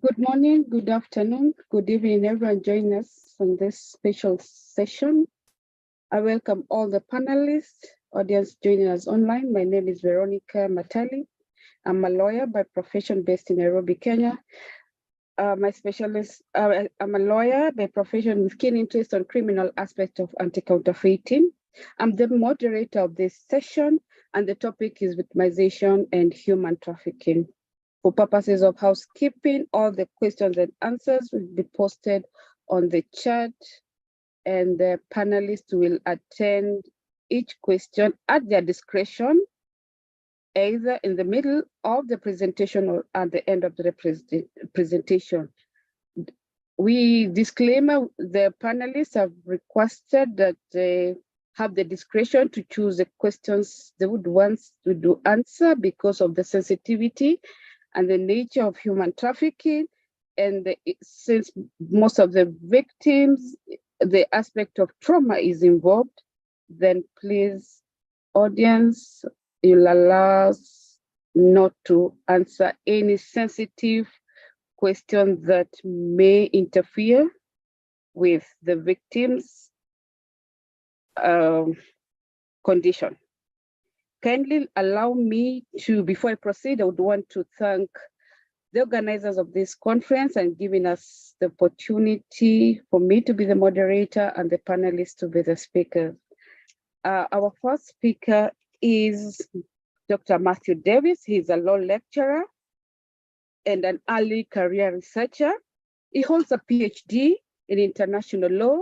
Good morning, good afternoon, good evening, everyone joining us on this special session. I welcome all the panelists, audience joining us online. My name is Veronica Matali. I'm a lawyer by profession based in Nairobi, Kenya. I'm a lawyer by profession with keen interest on criminal aspects of anti-counterfeiting. I'm the moderator of this session, and the topic is victimization and human trafficking. For purposes of housekeeping, all the questions and answers will be posted on the chat, and the panelists will attend each question at their discretion, either in the middle of the presentation or at the end of the presentation. We disclaimer, the panelists have requested that they have the discretion to choose the questions they would want to answer because of the sensitivity and the nature of human trafficking. And since most of the victims, the aspect of trauma is involved, then please, audience, you'll allow us not to answer any sensitive questions that may interfere with the victim's condition. Kindly allow me to, before I proceed, I would want to thank the organizers of this conference and giving us the opportunity for me to be the moderator and the panelists to be the speakers. Our first speaker is Dr. Matthew Davis. He's a law lecturer and an early career researcher. He holds a PhD in international law,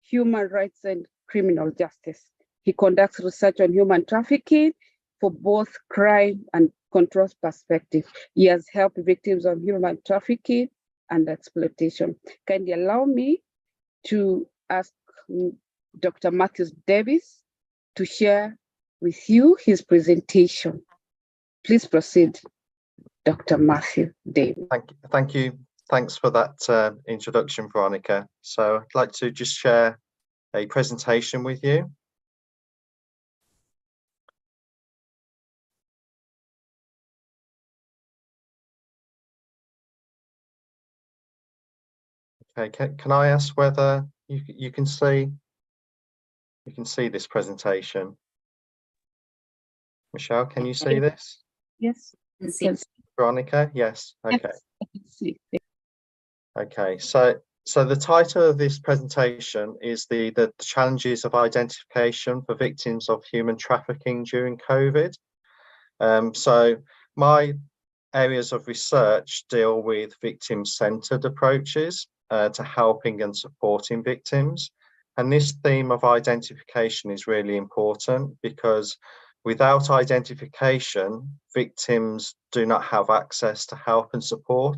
human rights, and criminal justice. He conducts research on human trafficking for both crime and control perspective. He has helped victims of human trafficking and exploitation. Kindly allow me to ask Dr. Matthew Davis to share with you his presentation. Please proceed, Dr. Matthew Davis. Thank you. Thanks for that introduction, Veronica. So I'd like to just share a presentation with you. Okay, can I ask whether you can see this presentation? Michelle, can you see this? Yes. Veronica, yes. Okay. Yes, I can see. Okay, so the title of this presentation is the challenges of identification for victims of human trafficking during COVID. So my areas of research deal with victim-centered approaches to helping and supporting victims. And this theme of identification is really important because without identification, victims do not have access to help and support.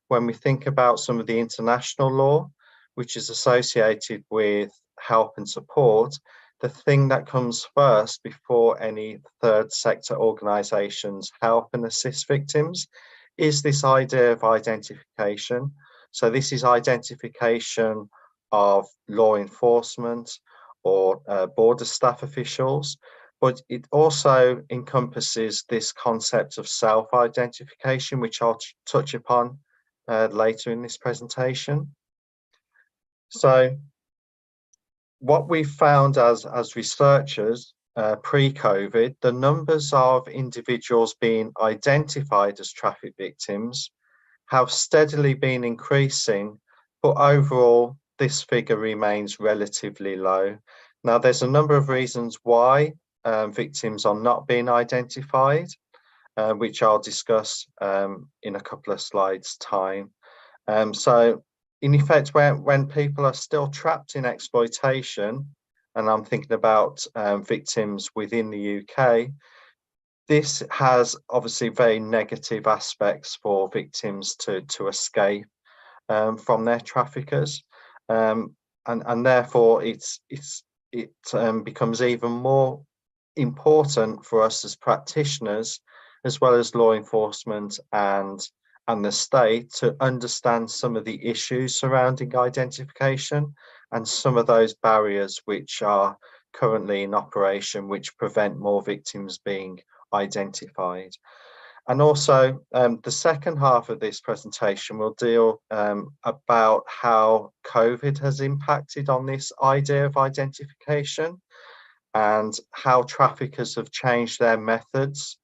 When we think about some of the international law, which is associated with help and support, the thing that comes first before any third sector organisations help and assist victims is this idea of identification. So this is identification of law enforcement or border staff officials, but it also encompasses this concept of self-identification, which I'll touch upon later in this presentation. So what we've found as researchers pre-COVID, the numbers of individuals being identified as traffic victims have steadily been increasing, but overall this figure remains relatively low. Now there's a number of reasons why victims are not being identified, which I'll discuss in a couple of slides' time. So in effect, when people are still trapped in exploitation, and I'm thinking about victims within the UK, this has obviously very negative aspects for victims to escape from their traffickers, and therefore it becomes even more important for us as practitioners, as well as law enforcement and the state, to understand some of the issues surrounding identification and some of those barriers which are currently in operation, which prevent more victims being identified. And also, the second half of this presentation will deal about how COVID has impacted on this idea of identification and how traffickers have changed their methods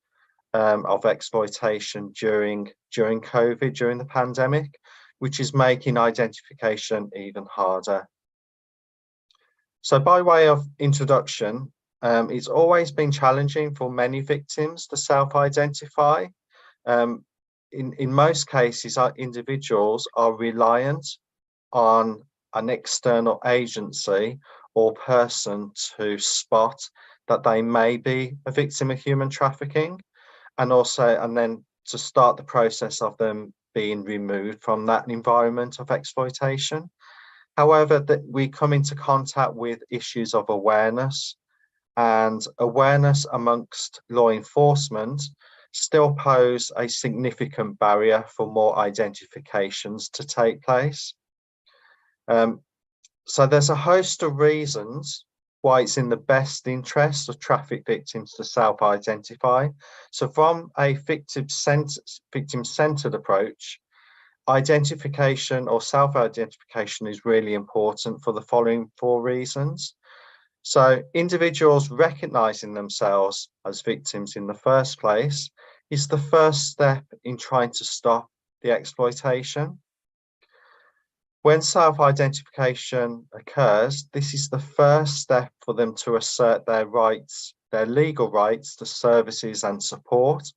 of exploitation during COVID, during the pandemic, which is making identification even harder. So by way of introduction, it's always been challenging for many victims to self-identify. In most cases, our individuals are reliant on an external agency or person to spot that they may be a victim of human trafficking, and then to start the process of them being removed from that environment of exploitation. However, that we come into contact with issues of awareness, and awareness amongst law enforcement still pose a significant barrier for more identifications to take place. So there's a host of reasons why it's in the best interest of traffic victims to self-identify. So from a victim-centered approach, identification or self-identification is really important for the following 4 reasons. So individuals recognizing themselves as victims in the first place is the first step in trying to stop the exploitation. When self-identification occurs, this is the first step for them to assert their rights, their legal rights to services and support.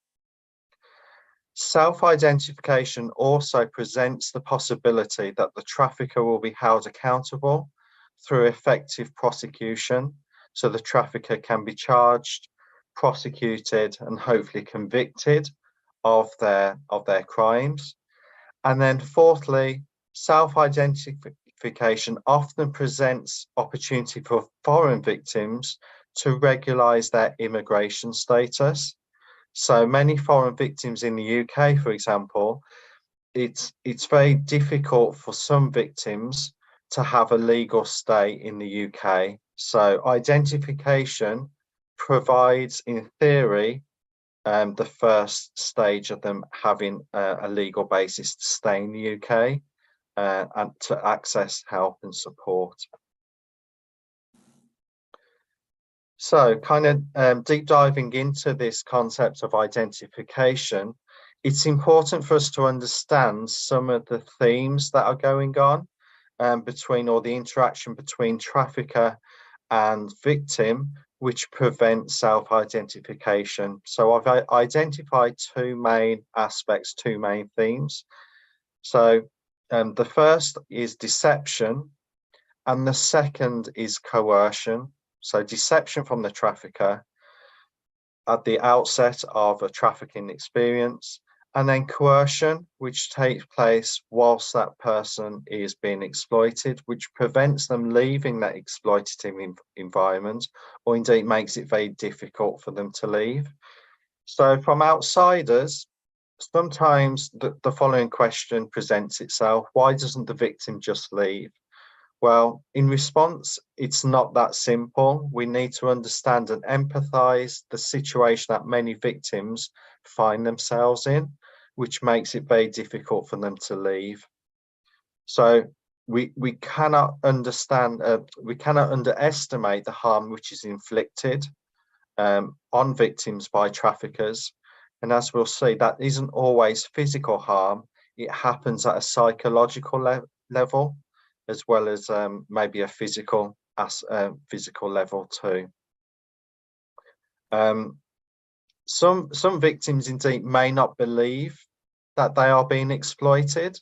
Self-identification also presents the possibility that the trafficker will be held accountable through effective prosecution, so the trafficker can be charged, prosecuted, and hopefully convicted of their crimes. And then fourthly, self-identification often presents opportunity for foreign victims to regularize their immigration status. So many foreign victims in the UK, for example, it's very difficult for some victims to have a legal stay in the UK. So identification provides, in theory, the first stage of them having a legal basis to stay in the UK and to access help and support. So kind of deep diving into this concept of identification, it's important for us to understand some of the themes that are going on between, or the interaction between trafficker and victim, which prevent self-identification. So I've identified 2 main aspects, 2 main themes. So the first is deception, and the second is coercion. So deception from the trafficker at the outset of a trafficking experience, and then coercion, which takes place whilst that person is being exploited, which prevents them leaving that exploitative environment, or indeed makes it very difficult for them to leave. So from outsiders, sometimes the following question presents itself: why doesn't the victim just leave? Well, in response, it's not that simple. We need to understand and empathize the situation that many victims find themselves in, which makes it very difficult for them to leave. So we cannot underestimate the harm which is inflicted on victims by traffickers. And as we'll see, that isn't always physical harm. It happens at a psychological level, as well as maybe a physical level too. Some victims indeed may not believe that they are being exploited.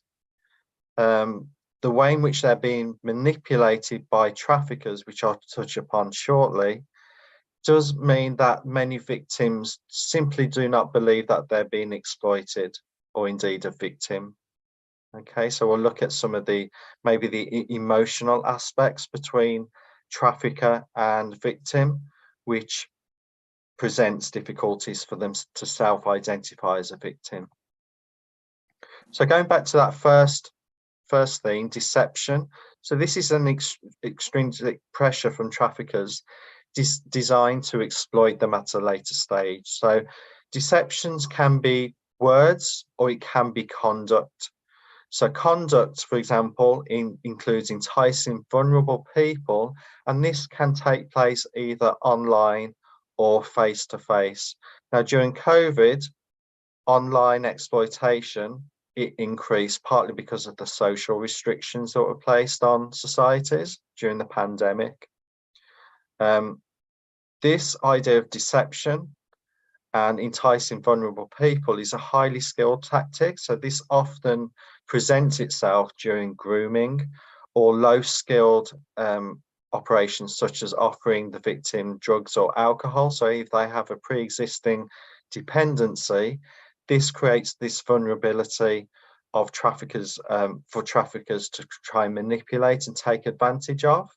The way in which they're being manipulated by traffickers, which I'll touch upon shortly, does mean that many victims simply do not believe that they're being exploited, or indeed a victim. Okay, so we'll look at some of maybe the emotional aspects between trafficker and victim, which presents difficulties for them to self-identify as a victim. So going back to that first theme, deception. So this is an extrinsic pressure from traffickers designed to exploit them at a later stage. So deceptions can be words or it can be conduct. So conduct, for example, includes enticing vulnerable people, and this can take place either online or face-to-face. Now, during COVID, online exploitation, it increased partly because of the social restrictions that were placed on societies during the pandemic. This idea of deception and enticing vulnerable people is a highly skilled tactic. So this often presents itself during grooming or low skilled operations, such as offering the victim drugs or alcohol. So if they have a pre-existing dependency, this creates this vulnerability of traffickers for traffickers to try and manipulate and take advantage of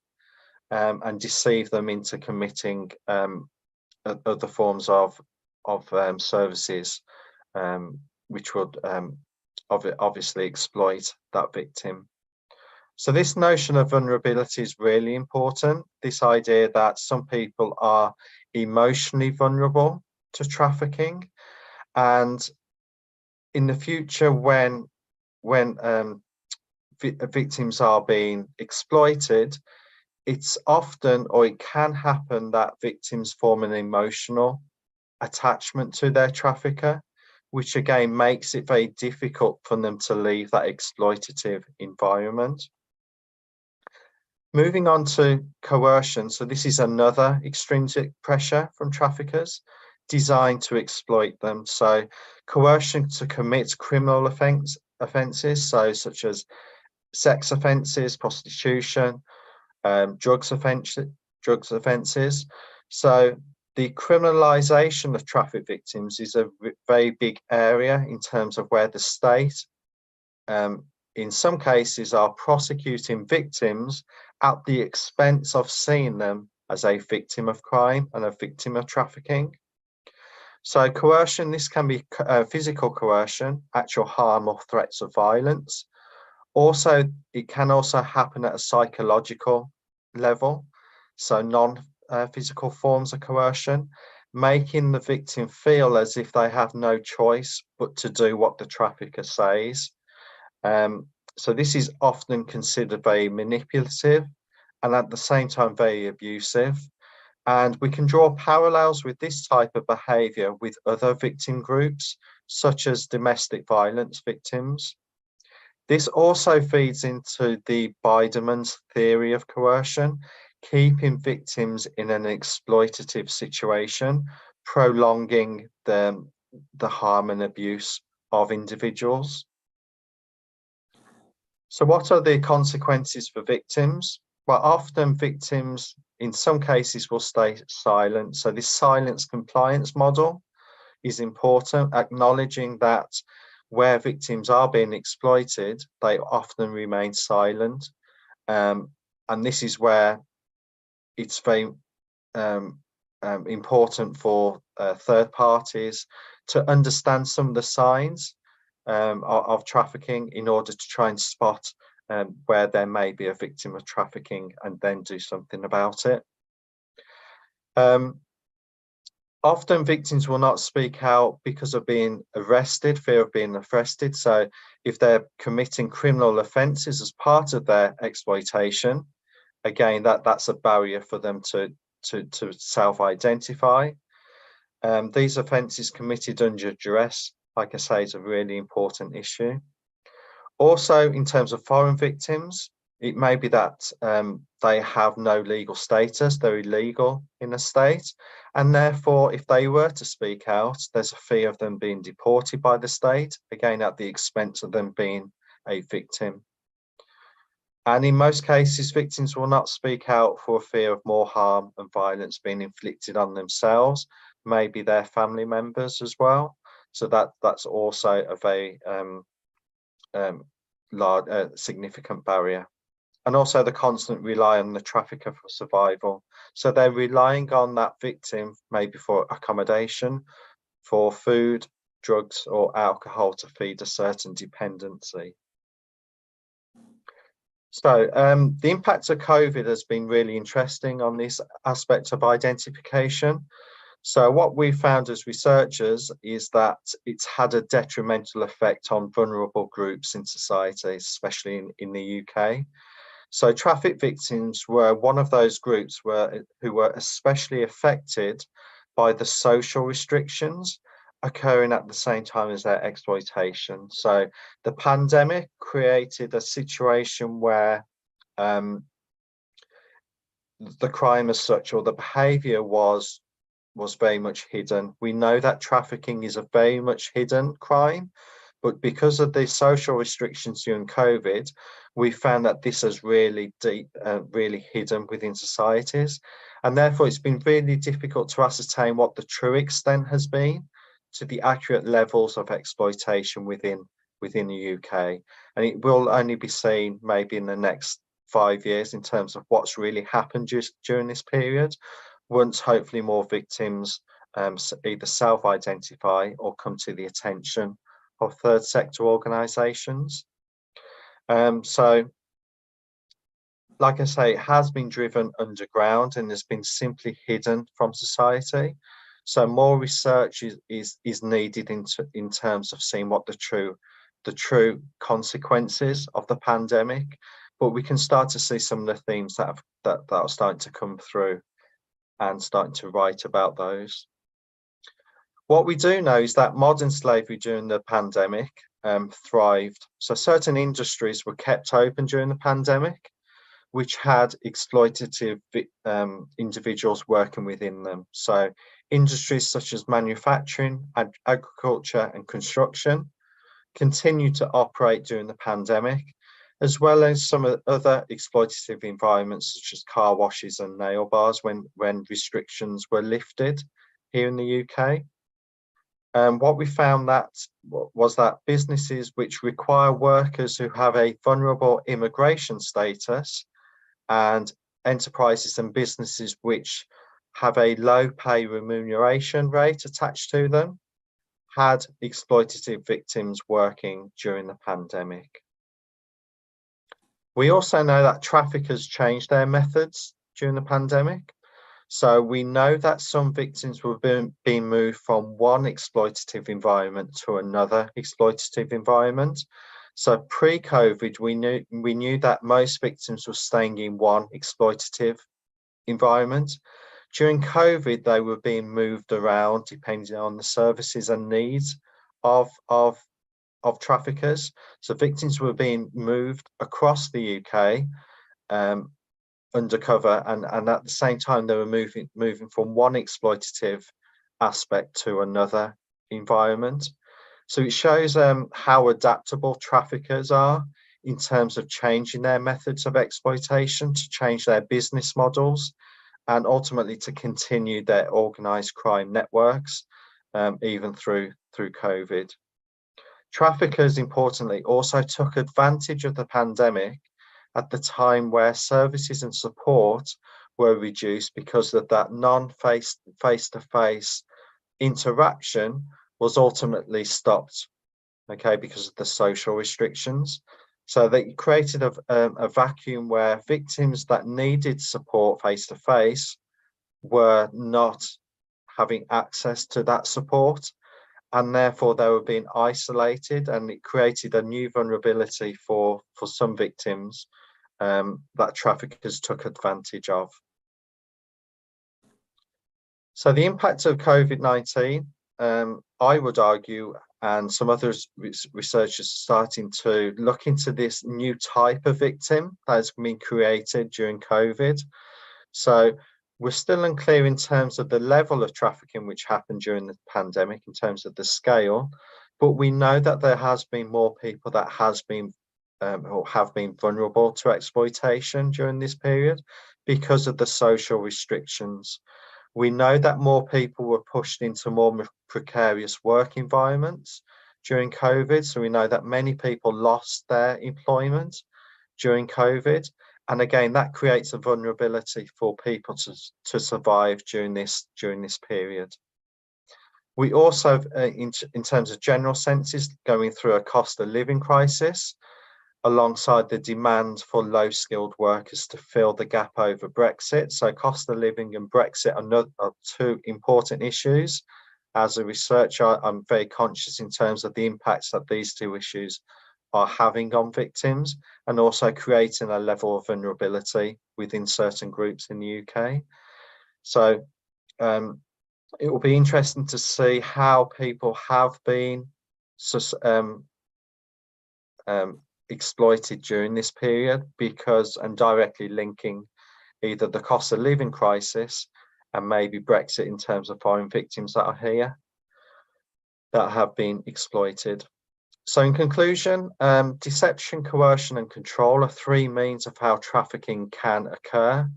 and deceive them into committing other forms of services which would obviously exploit that victim. So this notion of vulnerability is really important. This idea that some people are emotionally vulnerable to trafficking, and in the future when victims are being exploited, it's often, or it can happen, that victims form an emotional attachment to their trafficker, which again makes it very difficult for them to leave that exploitative environment. Moving on to coercion. So this is another extrinsic pressure from traffickers designed to exploit them. So coercion to commit criminal offences, so such as sex offences, prostitution, drugs offences. So the criminalisation of traffic victims is a very big area in terms of where the state, in some cases, are prosecuting victims at the expense of seeing them as a victim of crime and a victim of trafficking. So coercion, this can be physical coercion, actual harm or threats of violence. Also, it can also happen at a psychological level, so non-physical forms of coercion, making the victim feel as if they have no choice but to do what the trafficker says. So this is often considered very manipulative and at the same time very abusive. And we can draw parallels with this type of behaviour with other victim groups, such as domestic violence victims. This also feeds into the Biderman's theory of coercion, keeping victims in an exploitative situation, prolonging the harm and abuse of individuals. So what are the consequences for victims? Well, often victims, in some cases, will stay silent. So this silence compliance model is important, acknowledging that where victims are being exploited, they often remain silent. And this is where it's very important for third parties to understand some of the signs of trafficking in order to try and spot where there may be a victim of trafficking and then do something about it. Often victims will not speak out because of being arrested, fear of being arrested. So if they're committing criminal offences as part of their exploitation, again, that's a barrier for them to self-identify. These offences committed under duress, like I say, is a really important issue. Also, in terms of foreign victims, it may be that they have no legal status, they're illegal in a state, and therefore, if they were to speak out, there's a fear of them being deported by the state, again, at the expense of them being a victim. And in most cases, victims will not speak out for fear of more harm and violence being inflicted on themselves, maybe their family members as well. So that's also a very large, significant barrier. And also the constant rely on the trafficker for survival. So they're relying on that victim, maybe for accommodation, for food, drugs, or alcohol to feed a certain dependency. So the impact of COVID has been really interesting on this aspect of identification. So what we found as researchers is that it's had a detrimental effect on vulnerable groups in society, especially in the UK. So traffic victims were one of those groups who were especially affected by the social restrictions occurring at the same time as their exploitation. So the pandemic created a situation where the crime as such, or the behavior was very much hidden. We know that trafficking is a very much hidden crime, but because of the social restrictions during COVID, we found that this is really deep, really hidden within societies. And therefore it's been really difficult to ascertain what the true extent has been to the accurate levels of exploitation within the UK. And it will only be seen maybe in the next 5 years in terms of what's really happened during this period, once hopefully more victims either self-identify or come to the attention of third sector organisations. So, like I say, it has been driven underground and has been simply hidden from society. So more research is needed in terms of seeing what the true consequences of the pandemic. But we can start to see some of the themes that are starting to come through and starting to write about those. What we do know is that modern slavery during the pandemic thrived. So certain industries were kept open during the pandemic, which had exploitative individuals working within them. So industries such as manufacturing, agriculture and construction continued to operate during the pandemic, as well as some other exploitative environments such as car washes and nail bars when restrictions were lifted here in the UK. What we found was that businesses which require workers who have a vulnerable immigration status and enterprises and businesses which have a low pay remuneration rate attached to them had exploitative victims working during the pandemic. We also know that traffickers changed their methods during the pandemic. So we know that some victims were being moved from one exploitative environment to another exploitative environment. So pre-COVID, we knew that most victims were staying in one exploitative environment. During COVID, they were being moved around depending on the services and needs of traffickers. So victims were being moved across the UK undercover, and at the same time they were moving from one exploitative aspect to another environment. So it shows how adaptable traffickers are in terms of changing their methods of exploitation to change their business models and ultimately to continue their organised crime networks even through COVID. Traffickers, importantly, also took advantage of the pandemic at the time where services and support were reduced because of that face-to-face interaction was ultimately stopped, okay, because of the social restrictions. So they created a vacuum where victims that needed support face-to-face were not having access to that support, and therefore they were being isolated, and it created a new vulnerability for some victims that traffickers took advantage of. So the impact of COVID-19, I would argue, and some other researchers are starting to look into this new type of victim that has been created during COVID. So we're still unclear in terms of the level of trafficking which happened during the pandemic, in terms of the scale, but we know that there has been more people that has been or have been vulnerable to exploitation during this period because of the social restrictions. We know that more people were pushed into more precarious work environments during COVID. So we know that many people lost their employment during COVID. And again, that creates a vulnerability for people to survive during this period. We also, in terms of general senses, going through a cost of living crisis. alongside the demand for low-skilled workers to fill the gap over Brexit. So cost of living and Brexit are two important issues. As a researcher, I'm very conscious in terms of the impacts that these two issues are having on victims, and also creating a level of vulnerability within certain groups in the UK. So it will be interesting to see how people have been exploited during this period, because, and directly linking either the cost of living crisis and maybe Brexit in terms of foreign victims that are here that have been exploited. So in conclusion, deception, coercion and control are three means of how trafficking can occur.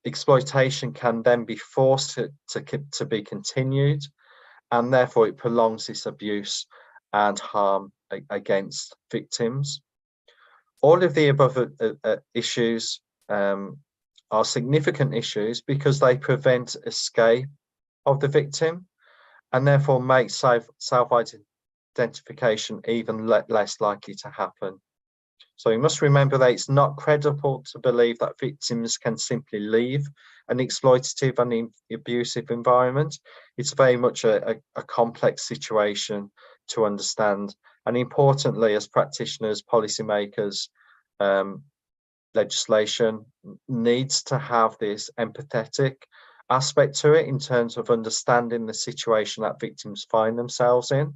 Exploitation can then be forced to be continued, and therefore it prolongs this abuse and harm against victims. All of the above issues are significant issues because they prevent escape of the victim, and therefore make self-identification even less likely to happen. So we must remember that it's not credible to believe that victims can simply leave an exploitative and abusive environment. It's very much a complex situation to understand. And importantly, as practitioners, policymakers, legislation needs to have this empathetic aspect to it in terms of understanding the situation that victims find themselves in.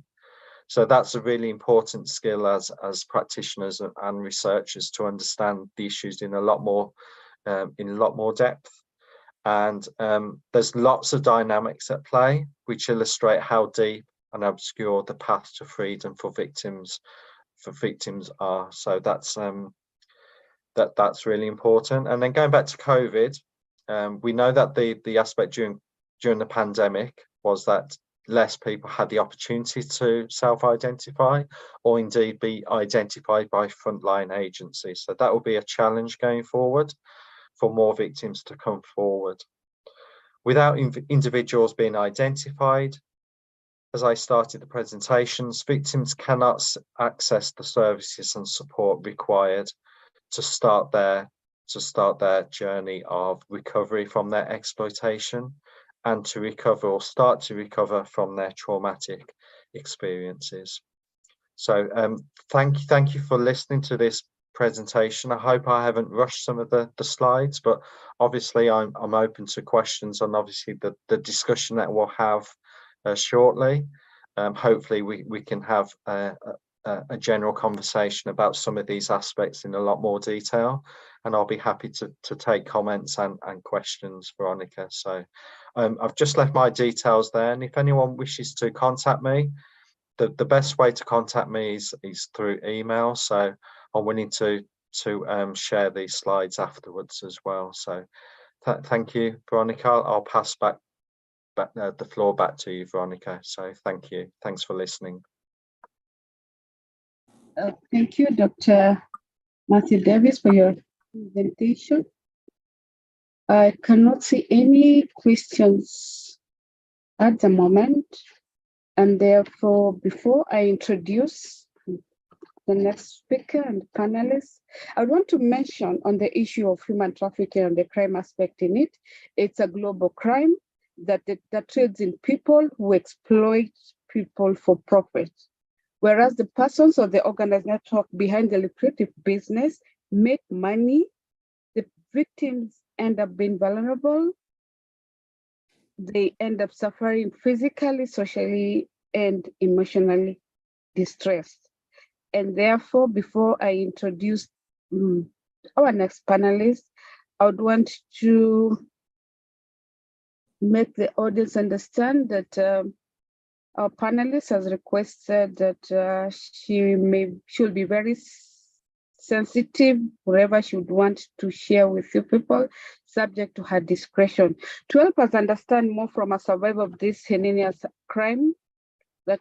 So that's a really important skill as practitioners and researchers, to understand the issues in a lot more depth. And there's lots of dynamics at play which illustrate how deep and obscure the path to freedom for victims are. So that's really important. And then going back to COVID, we know that the aspect during the pandemic was that less people had the opportunity to self-identify or indeed be identified by frontline agencies. So that will be a challenge going forward for more victims to come forward. Without individuals being identified, as I started the presentations, victims cannot access the services and support required to start their journey of recovery from their exploitation, and to recover or start to recover from their traumatic experiences. So thank you for listening to this presentation. I hope I haven't rushed some of the slides, but obviously I'm open to questions, and obviously the discussion that we'll have shortly. Hopefully we can have a general conversation about some of these aspects in a lot more detail, and I'll be happy to take comments and questions, Veronica. So I've just left my details there, and if anyone wishes to contact me, the best way to contact me is through email. So I'm willing to share these slides afterwards as well. So thank you, Veronica. I'll pass back the floor back to you, Veronica. So thank you. Thanks for listening. Thank you, Dr. Matthew Davis, for your presentation. I cannot see any questions at the moment, and therefore, before I introduce the next speaker and panelists, I want to mention on the issue of human trafficking and the crime aspect in it. It's a global crime that trades in people who exploit people for profit. Whereas the persons or the organized network behind the lucrative business make money, the victims end up being vulnerable. They end up suffering physically, socially, and emotionally distressed. And therefore, before I introduce our next panelist, I would want to make the audience understand that our panelist has requested that she'll be very sensitive wherever she would want to share with you people, subject to her discretion. To help us understand more from a survivor of this heinous crime that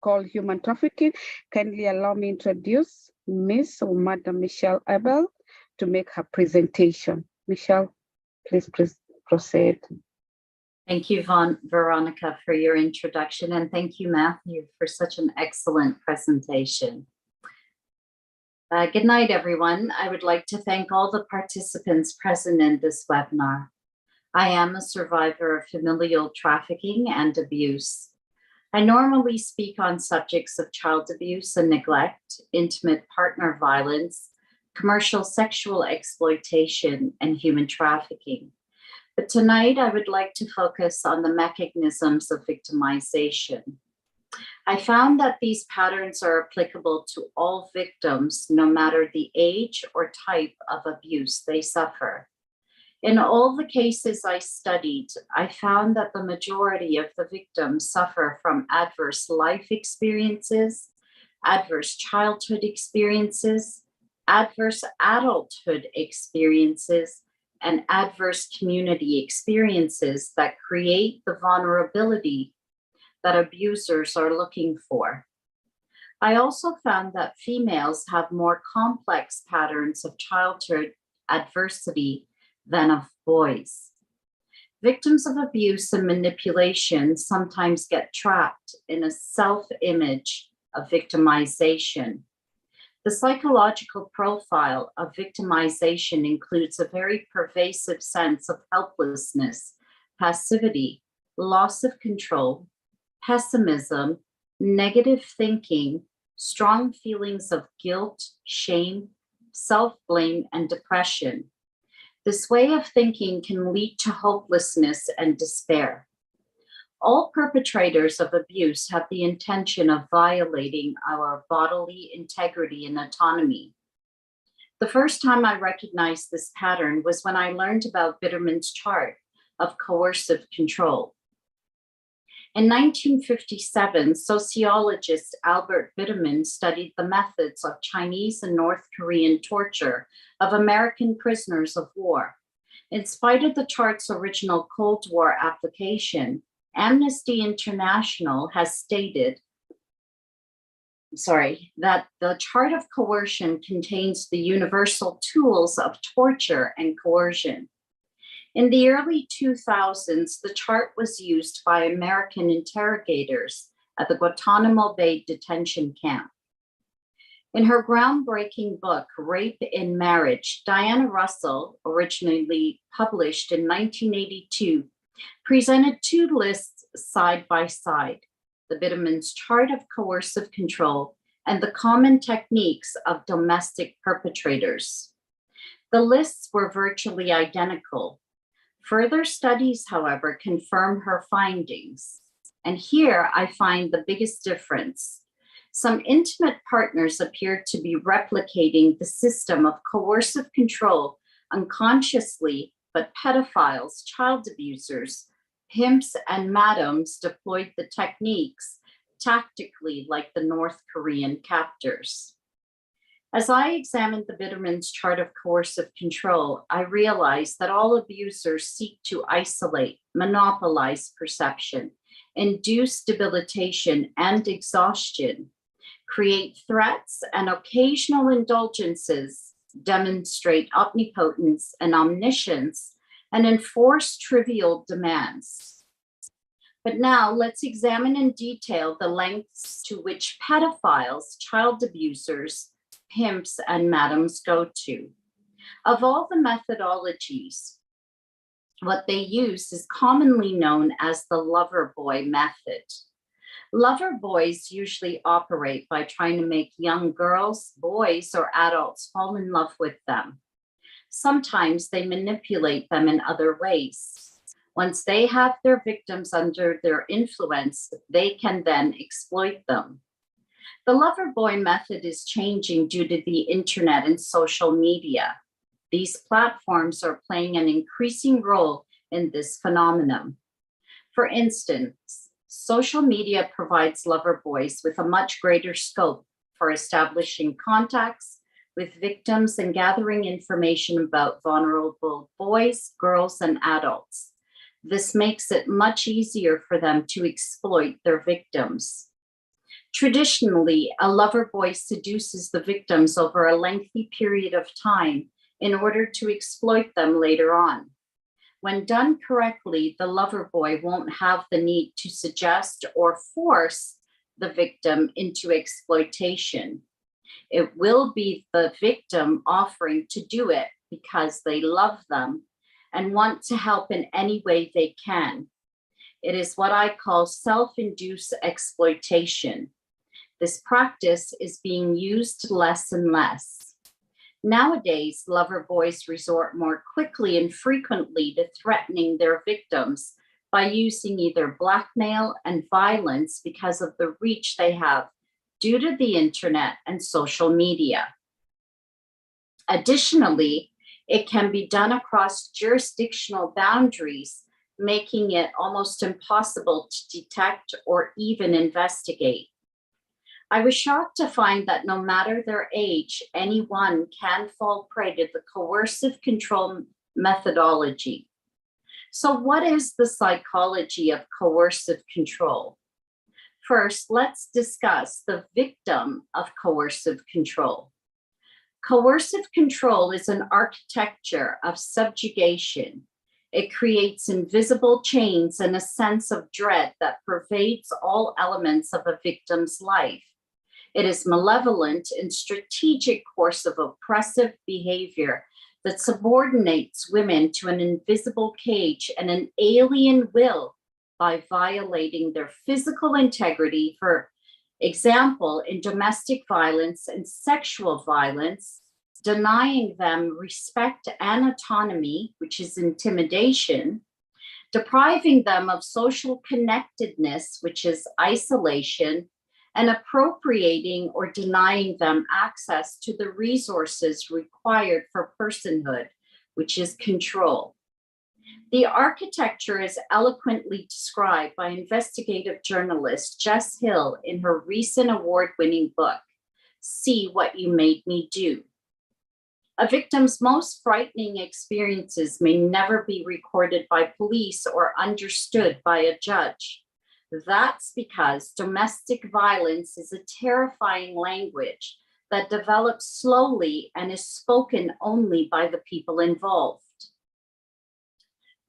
called human trafficking, kindly allow me to introduce Miss or Madam Michelle Abel to make her presentation. Michelle, please proceed. Thank you, Veronica, for your introduction, and thank you, Matthew, for such an excellent presentation. Good night, everyone. I would like to thank all the participants present in this webinar. I am a survivor of familial trafficking and abuse. I normally speak on subjects of child abuse and neglect, intimate partner violence, commercial sexual exploitation, and human trafficking. But tonight, I would like to focus on the mechanisms of victimization. I found that these patterns are applicable to all victims, no matter the age or type of abuse they suffer. In all the cases I studied, I found that the majority of the victims suffer from adverse life experiences, adverse childhood experiences, adverse adulthood experiences, and adverse community experiences that create the vulnerability that abusers are looking for. I also found that females have more complex patterns of childhood adversity than of boys. Victims of abuse and manipulation sometimes get trapped in a self-image of victimization. The psychological profile of victimization includes a very pervasive sense of helplessness, passivity, loss of control, pessimism, negative thinking, strong feelings of guilt, shame, self-blame, and depression. This way of thinking can lead to hopelessness and despair. All perpetrators of abuse have the intention of violating our bodily integrity and autonomy. The first time I recognized this pattern was when I learned about Bitterman's chart of coercive control. In 1957, sociologist Albert Bitterman studied the methods of Chinese and North Korean torture of American prisoners of war. In spite of the chart's original Cold War application, Amnesty International has stated that the chart of coercion contains the universal tools of torture and coercion. In the early 2000s, the chart was used by American interrogators at the Guantanamo Bay detention camp. In her groundbreaking book, Rape in Marriage, Diana Russell, originally published in 1982, presented two lists side by side, the Bitterman's chart of coercive control and the common techniques of domestic perpetrators. The lists were virtually identical. Further studies, however, confirm her findings. And here I find the biggest difference. Some intimate partners appear to be replicating the system of coercive control unconsciously, but pedophiles, child abusers, pimps, and madams deployed the techniques tactically like the North Korean captors. As I examined the Bitterman's chart of coercive control, I realized that all abusers seek to isolate, monopolize perception, induce debilitation and exhaustion, create threats and occasional indulgences, demonstrate omnipotence and omniscience, and enforce trivial demands. But now let's examine in detail the lengths to which pedophiles, child abusers, pimps, and madams go to. Of all the methodologies, what they use is commonly known as the lover boy method. Lover boys usually operate by trying to make young girls, boys, or adults fall in love with them. Sometimes they manipulate them in other ways. Once they have their victims under their influence, they can then exploit them. The lover boy method is changing due to the internet and social media. These platforms are playing an increasing role in this phenomenon. For instance, social media provides lover boys with a much greater scope for establishing contacts with victims and gathering information about vulnerable boys, girls, and adults. This makes it much easier for them to exploit their victims. Traditionally, a lover boy seduces the victims over a lengthy period of time in order to exploit them later on. When done correctly, the lover boy won't have the need to suggest or force the victim into exploitation. It will be the victim offering to do it because they love them and want to help in any way they can. It is what I call self-induced exploitation. This practice is being used less and less. Nowadays, lover boys resort more quickly and frequently to threatening their victims by using either blackmail and violence because of the reach they have due to the internet and social media. Additionally, it can be done across jurisdictional boundaries, making it almost impossible to detect or even investigate. I was shocked to find that no matter their age, anyone can fall prey to the coercive control methodology. So what is the psychology of coercive control? First, let's discuss the victim of coercive control. Coercive control is an architecture of subjugation. It creates invisible chains and a sense of dread that pervades all elements of a victim's life. It is malevolent and strategic course of oppressive behavior that subordinates women to an invisible cage and an alien will by violating their physical integrity. For example, in domestic violence and sexual violence, denying them respect and autonomy, which is intimidation, depriving them of social connectedness, which is isolation, and appropriating or denying them access to the resources required for personhood, which is control. The architecture is eloquently described by investigative journalist Jess Hill in her recent award-winning book, See What You Made Me Do. A victim's most frightening experiences may never be recorded by police or understood by a judge. That's because domestic violence is a terrifying language that develops slowly and is spoken only by the people involved.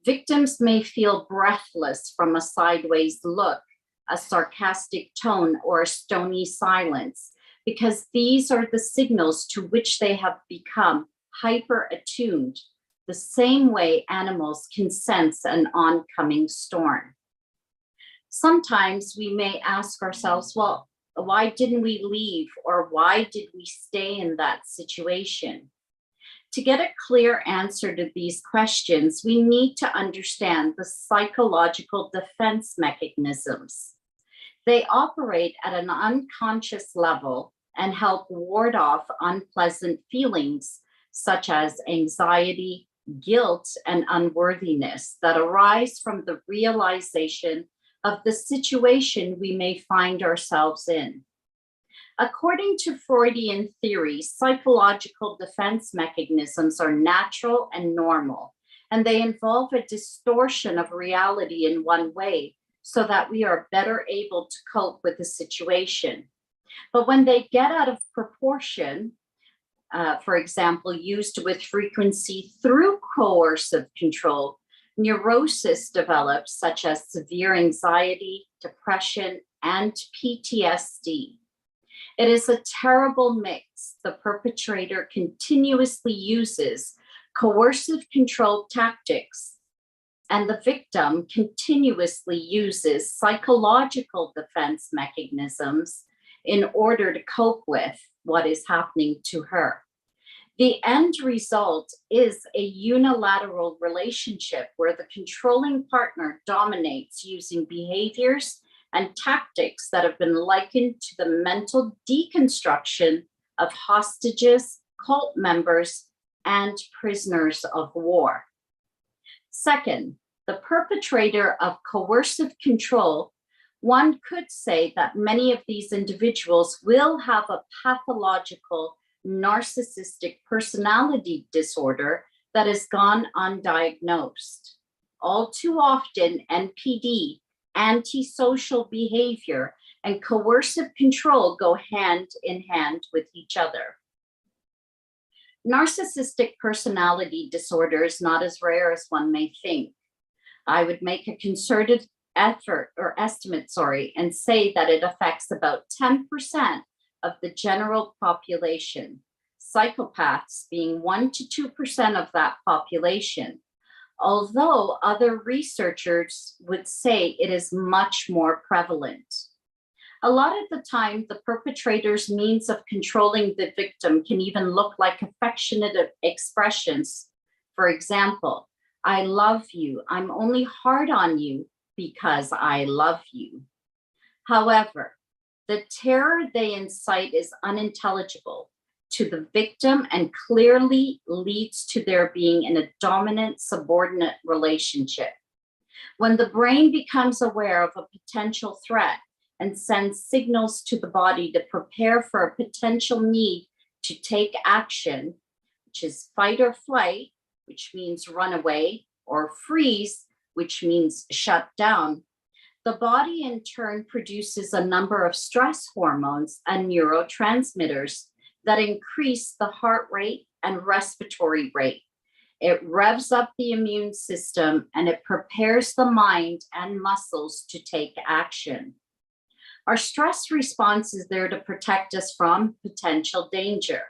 Victims may feel breathless from a sideways look, a sarcastic tone, or a stony silence, because these are the signals to which they have become hyper-attuned, the same way animals can sense an oncoming storm. Sometimes we may ask ourselves, well, why didn't we leave, or why did we stay in that situation? To get a clear answer to these questions, we need to understand the psychological defense mechanisms. They operate at an unconscious level and help ward off unpleasant feelings such as anxiety, guilt, and unworthiness that arise from the realization of the situation we may find ourselves in. According to Freudian theory, psychological defense mechanisms are natural and normal, and they involve a distortion of reality in one way so that we are better able to cope with the situation. But when they get out of proportion, for example, used with frequency through coercive control, neurosis develops, such as severe anxiety, depression, and PTSD. It is a terrible mix. The perpetrator continuously uses coercive control tactics, and the victim continuously uses psychological defense mechanisms in order to cope with what is happening to her. The end result is a unilateral relationship where the controlling partner dominates using behaviors and tactics that have been likened to the mental deconstruction of hostages, cult members, and prisoners of war. Second, the perpetrator of coercive control, one could say that many of these individuals will have a pathological narcissistic personality disorder that has gone undiagnosed. All too often, NPD, antisocial behavior, and coercive control go hand in hand with each other. Narcissistic personality disorder is not as rare as one may think. I would make a concerted estimate, and say that it affects about 10% of the general population, psychopaths being 1 to 2% of that population, although other researchers would say it is much more prevalent. A lot of the time, the perpetrator's means of controlling the victim can even look like affectionate expressions. For example, I love you. I'm only hard on you because I love you. However, the terror they incite is unintelligible to the victim and clearly leads to their being in a dominant subordinate relationship. When the brain becomes aware of a potential threat and sends signals to the body to prepare for a potential need to take action, which is fight or flight, which means run away, or freeze, which means shut down, the body in turn produces a number of stress hormones and neurotransmitters that increase the heart rate and respiratory rate. It revs up the immune system and it prepares the mind and muscles to take action. Our stress response is there to protect us from potential danger.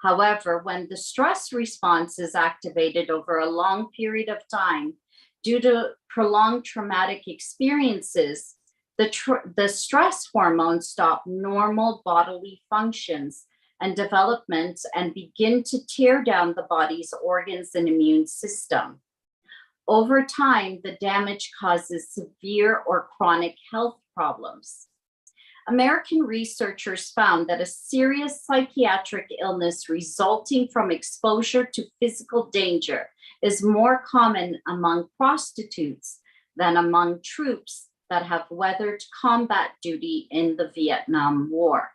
However, when the stress response is activated over a long period of time due to prolonged traumatic experiences, the stress hormones stop normal bodily functions and development and begin to tear down the body's organs and immune system. Over time, the damage causes severe or chronic health problems. American researchers found that a serious psychiatric illness resulting from exposure to physical danger is more common among prostitutes than among troops that have weathered combat duty in the Vietnam War.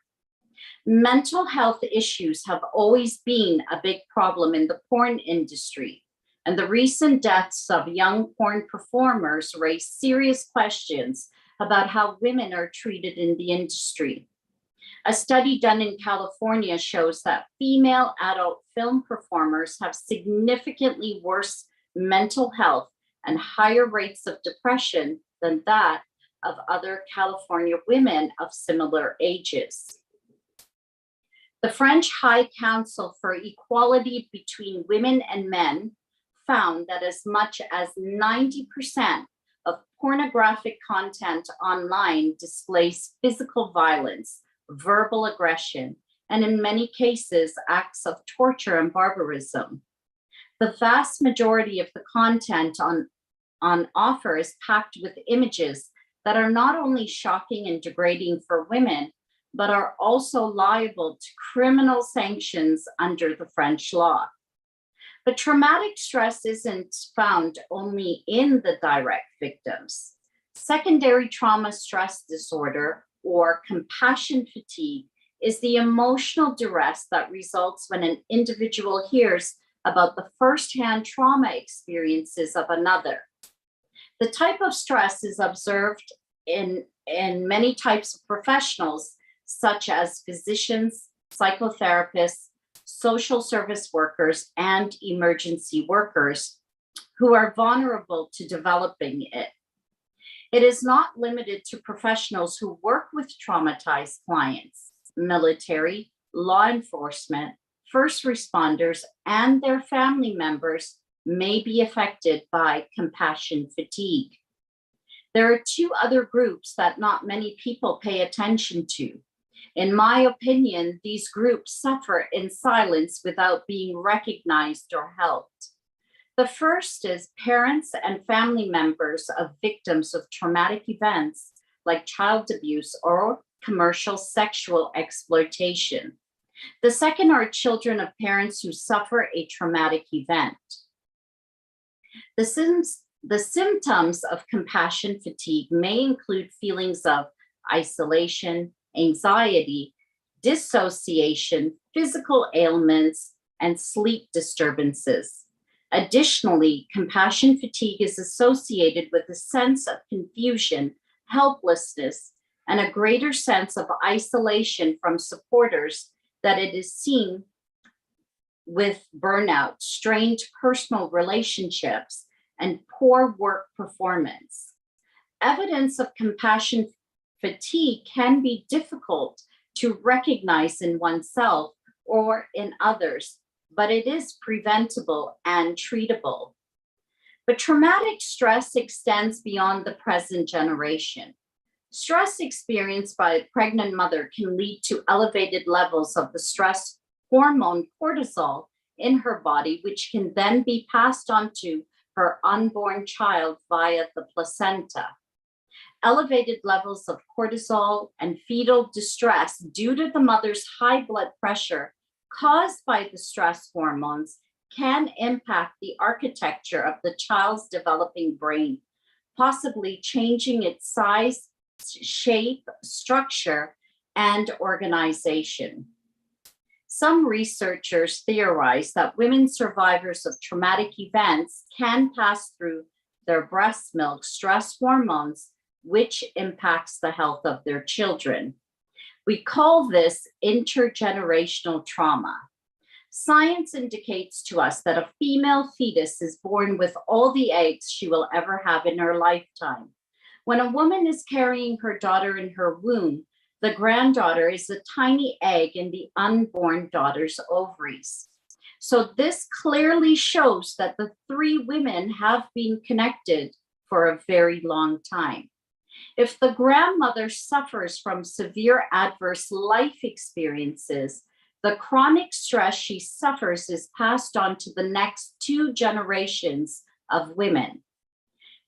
Mental health issues have always been a big problem in the porn industry, and the recent deaths of young porn performers raise serious questions about how women are treated in the industry. A study done in California shows that female adult film performers have significantly worse mental health and higher rates of depression than that of other California women of similar ages. The French High Council for Equality Between Women and Men found that as much as 90% of pornographic content online displays physical violence, verbal aggression, and in many cases, acts of torture and barbarism. The vast majority of the content on offer is packed with images that are not only shocking and degrading for women, but are also liable to criminal sanctions under the French law. But traumatic stress isn't found only in the direct victims. Secondary trauma stress disorder, or compassion fatigue, is the emotional duress that results when an individual hears about the firsthand trauma experiences of another. The type of stress is observed in many types of professionals, such as physicians, psychotherapists, social service workers, and emergency workers who are vulnerable to developing it. It is not limited to professionals who work with traumatized clients. Military, law enforcement, first responders, and their family members may be affected by compassion fatigue. There are two other groups that not many people pay attention to. In my opinion, these groups suffer in silence without being recognized or helped. The first is parents and family members of victims of traumatic events like child abuse or commercial sexual exploitation. The second are children of parents who suffer a traumatic event. The symptoms of compassion fatigue may include feelings of isolation, anxiety, dissociation, physical ailments, and sleep disturbances. Additionally, compassion fatigue is associated with a sense of confusion, helplessness, and a greater sense of isolation from supporters that it is seen with burnout, strained personal relationships, and poor work performance. Evidence of compassion fatigue can be difficult to recognize in oneself or in others, but it is preventable and treatable. But traumatic stress extends beyond the present generation. Stress experienced by a pregnant mother can lead to elevated levels of the stress hormone cortisol in her body, which can then be passed on to her unborn child via the placenta. Elevated levels of cortisol and fetal distress due to the mother's high blood pressure caused by the stress hormones can impact the architecture of the child's developing brain, possibly changing its size, shape, structure, and organization. Some researchers theorize that women survivors of traumatic events can pass through their breast milk stress hormones, which impacts the health of their children. We call this intergenerational trauma. Science indicates to us that a female fetus is born with all the eggs she will ever have in her lifetime. When a woman is carrying her daughter in her womb, the granddaughter is a tiny egg in the unborn daughter's ovaries. So this clearly shows that the three women have been connected for a very long time. If the grandmother suffers from severe adverse life experiences, the chronic stress she suffers is passed on to the next two generations of women.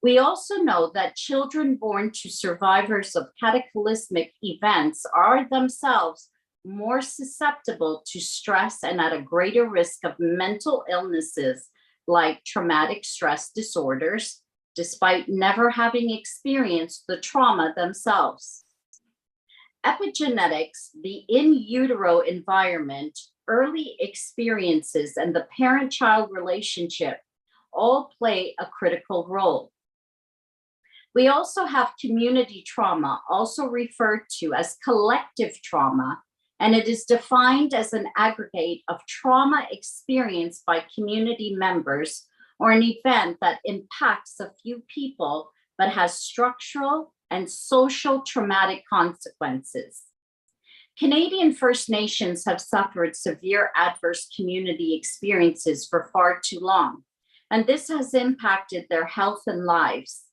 We also know that children born to survivors of cataclysmic events are themselves more susceptible to stress and at a greater risk of mental illnesses like traumatic stress disorders, despite never having experienced the trauma themselves. Epigenetics, the in utero environment, early experiences, and the parent-child relationship all play a critical role. We also have community trauma, also referred to as collective trauma, and it is defined as an aggregate of trauma experienced by community members or an event that impacts a few people but has structural and social traumatic consequences. Canadian First Nations have suffered severe adverse community experiences for far too long, and this has impacted their health and lives.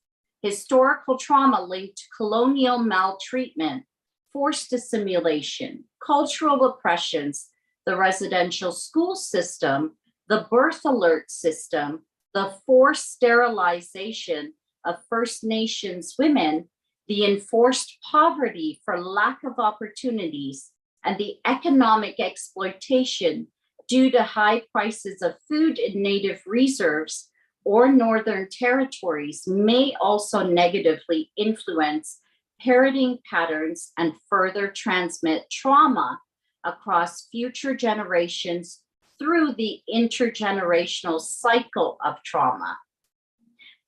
Historical trauma linked to colonial maltreatment, forced assimilation, cultural oppressions, the residential school system, the birth alert system, the forced sterilization of First Nations women, the enforced poverty for lack of opportunities, and the economic exploitation due to high prices of food in native reserves or northern territories may also negatively influence parenting patterns and further transmit trauma across future generations through the intergenerational cycle of trauma.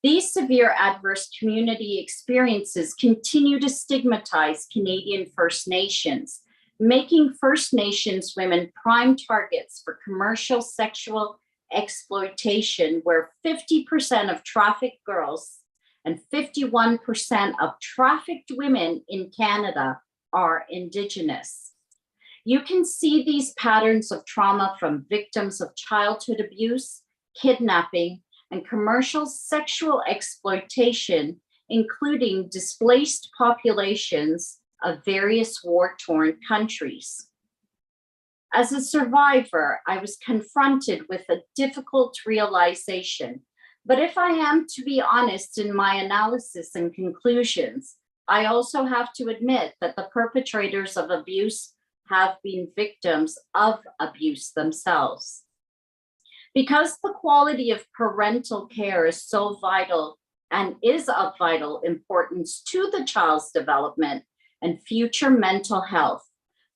These severe adverse community experiences continue to stigmatize Canadian First Nations, making First Nations women prime targets for commercial sexual exploitation, where 50% of trafficked girls and 51% of trafficked women in Canada are Indigenous. You can see these patterns of trauma from victims of childhood abuse, kidnapping, and commercial sexual exploitation, including displaced populations of various war-torn countries. As a survivor, I was confronted with a difficult realization. But if I am to be honest in my analysis and conclusions, I also have to admit that the perpetrators of abuse have been victims of abuse themselves. Because the quality of parental care is so vital and is of vital importance to the child's development and future mental health,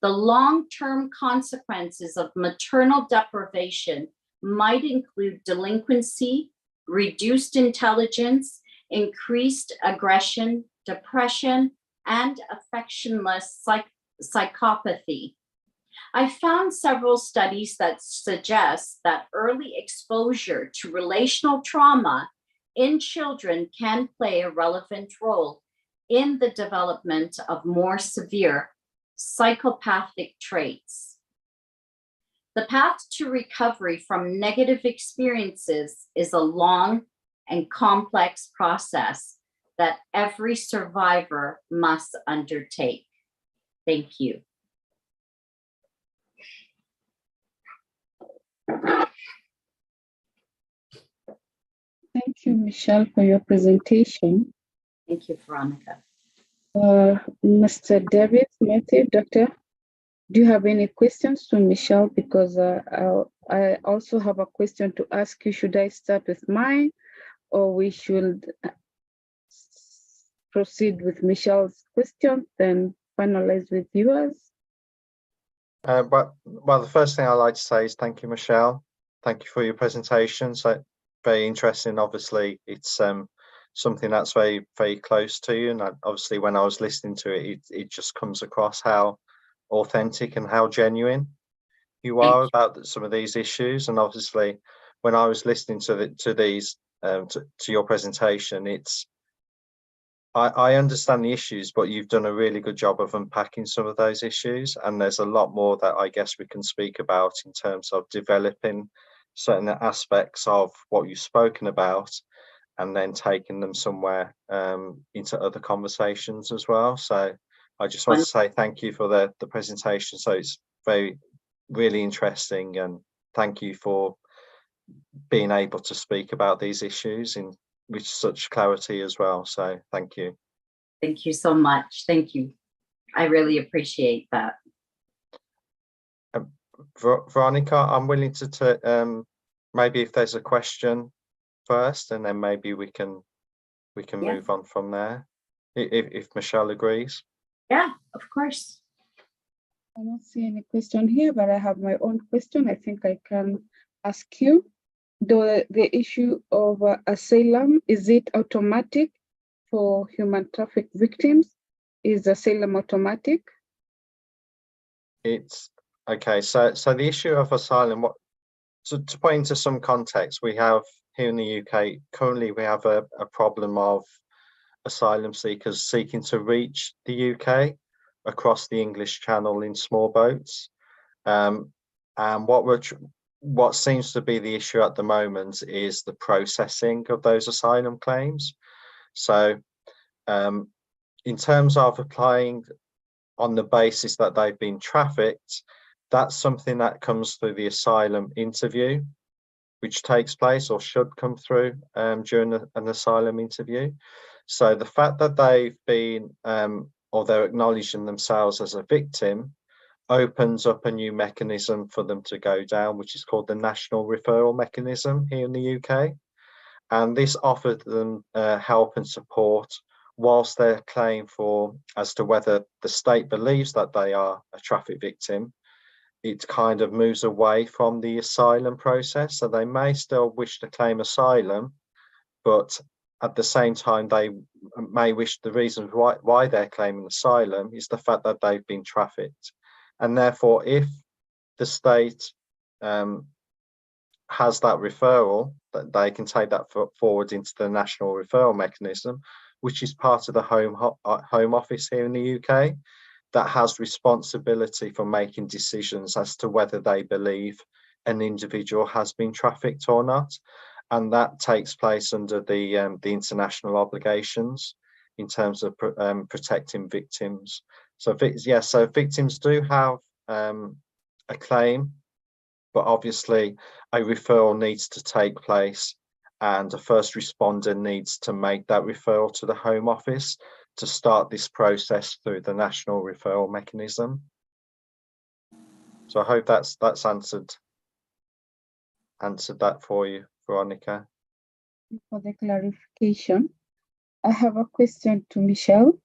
the long-term consequences of maternal deprivation might include delinquency, reduced intelligence, increased aggression, depression, and affectionless psychopathy. I found several studies that suggest that early exposure to relational trauma in children can play a relevant role in the development of more severe psychopathic traits. The path to recovery from negative experiences is a long and complex process that every survivor must undertake. Thank you. Thank you, Michelle, for your presentation. Thank you, Veronica. Mr. David Matthew, Doctor, do you have any questions to Michelle? Because I also have a question to ask you. Should I start with mine, or we should proceed with Michelle's question, then finalize with yours? Well, the first thing I'd like to say is thank you, Michelle. Thank you for your presentation. So very interesting. Obviously, it's something that's very, very close to you. And obviously, when I was listening to it, it just comes across how authentic and how genuine you are about some of these issues. And obviously, when I was listening to your presentation, I understand the issues, but you've done a really good job of unpacking some of those issues. And there's a lot more that I guess we can speak about in terms of developing certain aspects of what you've spoken about and then taking them somewhere into other conversations as well. So I just want to say thank you for the presentation. So it's really interesting, and thank you for being able to speak about these issues with such clarity as well. So thank you. Thank you so much. Thank you. I really appreciate that. Veronica, I'm willing to maybe if there's a question first, and then maybe we can move on from there, if Michelle agrees. Yeah, of course. I don't see any question here, but I have my own question. I think I can ask you. The issue of asylum, is it automatic for human traffic victims? Is asylum automatic? It's okay. So the issue of asylum, to put into some context, we have here in the UK currently we have a problem of asylum seekers seeking to reach the UK across the English Channel in small boats, and what seems to be the issue at the moment is the processing of those asylum claims. So in terms of applying on the basis that they've been trafficked, that's something that comes through the asylum interview, which takes place or should come through during an asylum interview. So the fact that they've been or they're acknowledging themselves as a victim opens up a new mechanism for them to go down, which is called the National Referral Mechanism here in the UK. And this offered them help and support whilst their claim as to whether the state believes that they are a traffic victim, it kind of moves away from the asylum process. So they may still wish to claim asylum, but at the same time, they may wish the reason why they're claiming asylum is the fact that they've been trafficked. And therefore, if the state has that referral, that they can take that forward into the National Referral Mechanism, which is part of the Home Office here in the UK, that has responsibility for making decisions as to whether they believe an individual has been trafficked or not. And that takes place under the international obligations in terms of protecting victims. So so victims do have a claim, but obviously a referral needs to take place, and a first responder needs to make that referral to the Home Office to start this process through the National Referral Mechanism. So I hope that's answered that for you, Veronica. For the clarification, I have a question to Michelle.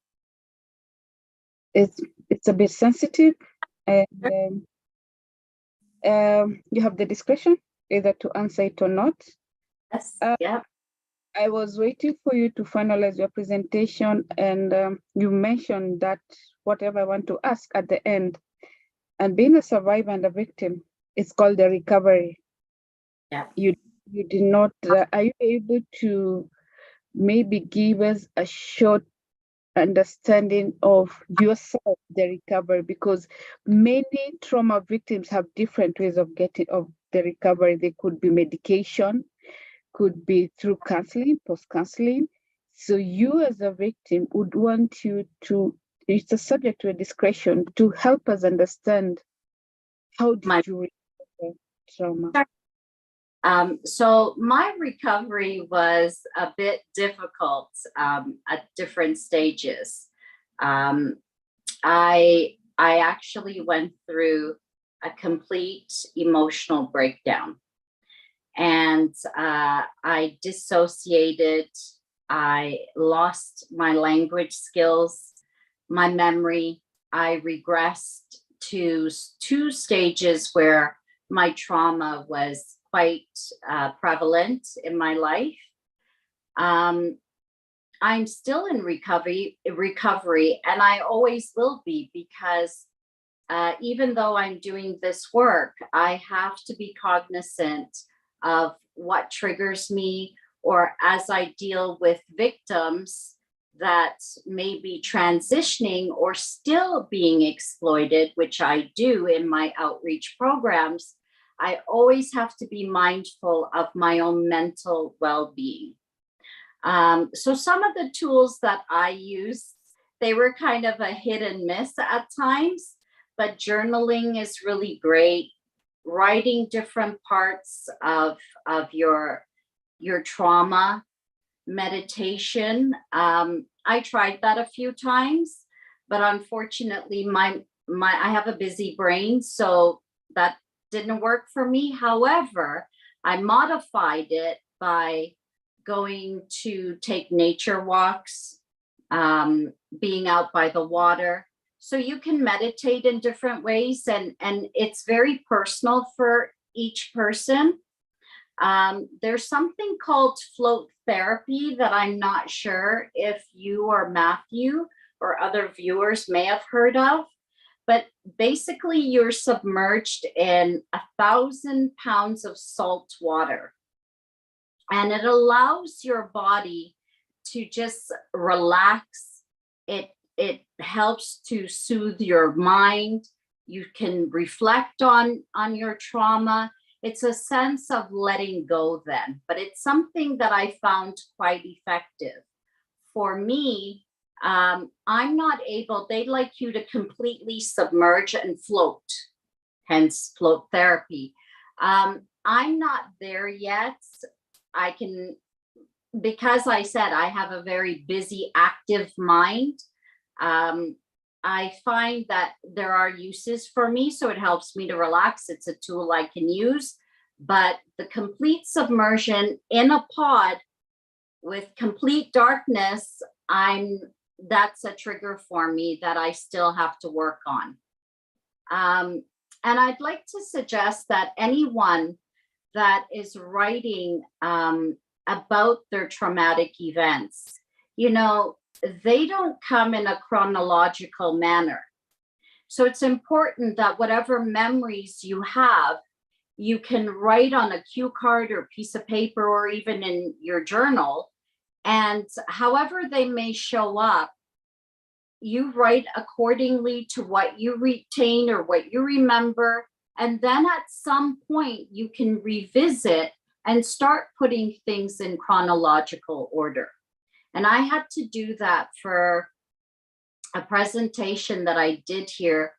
It's a bit sensitive, and you have the discretion either to answer it or not. Yes. Yeah. I was waiting for you to finalize your presentation, and you mentioned that whatever I want to ask at the end, and being a survivor and a victim, it's called the recovery. Yeah. You did not. Are you able to maybe give us a short understanding of yourself, the recovery, because many trauma victims have different ways of getting of the recovery. They could be medication, could be through counseling, post-counseling. So you as a victim would want you to, it's a subject to a discretion, to help us understand how did you recover trauma? So my recovery was a bit difficult at different stages. I actually went through a complete emotional breakdown, and I dissociated. I lost my language skills, my memory. I regressed to 2 stages where my trauma was quite prevalent in my life. I'm still in recovery, and I always will be, because even though I'm doing this work, I have to be cognizant of what triggers me, or as I deal with victims that may be transitioning or still being exploited, which I do in my outreach programs, I always have to be mindful of my own mental well-being. So some of the tools that I use, they were kind of a hit and miss at times, but journaling is really great. Writing different parts of your trauma, meditation. I tried that a few times, but unfortunately I have a busy brain, so that didn't work for me. However, I modified it by going to take nature walks, being out by the water. So you can meditate in different ways, and it's very personal for each person. There's something called float therapy that I'm not sure if you or Matthew or other viewers may have heard of, but basically you're submerged in 1,000 pounds of salt water, and it allows your body to just relax. It helps to soothe your mind. You can reflect on your trauma. It's a sense of letting go then, but it's something that I found quite effective. For me, I'm not able, they'd like you to completely submerge and float, hence float therapy. I'm not there yet. I can, because I said I have a very busy, active mind, I find that there are uses for me, so it helps me to relax. It's a tool I can use, but the complete submersion in a pod with complete darkness, that's a trigger for me that I still have to work on. And I'd like to suggest that anyone that is writing about their traumatic events, they don't come in a chronological manner. So it's important that whatever memories you have, you can write on a cue card or piece of paper, or even in your journal. And however they may show up, you write accordingly to what you retain or what you remember. And then at some point you can revisit and start putting things in chronological order. And I had to do that for a presentation that I did here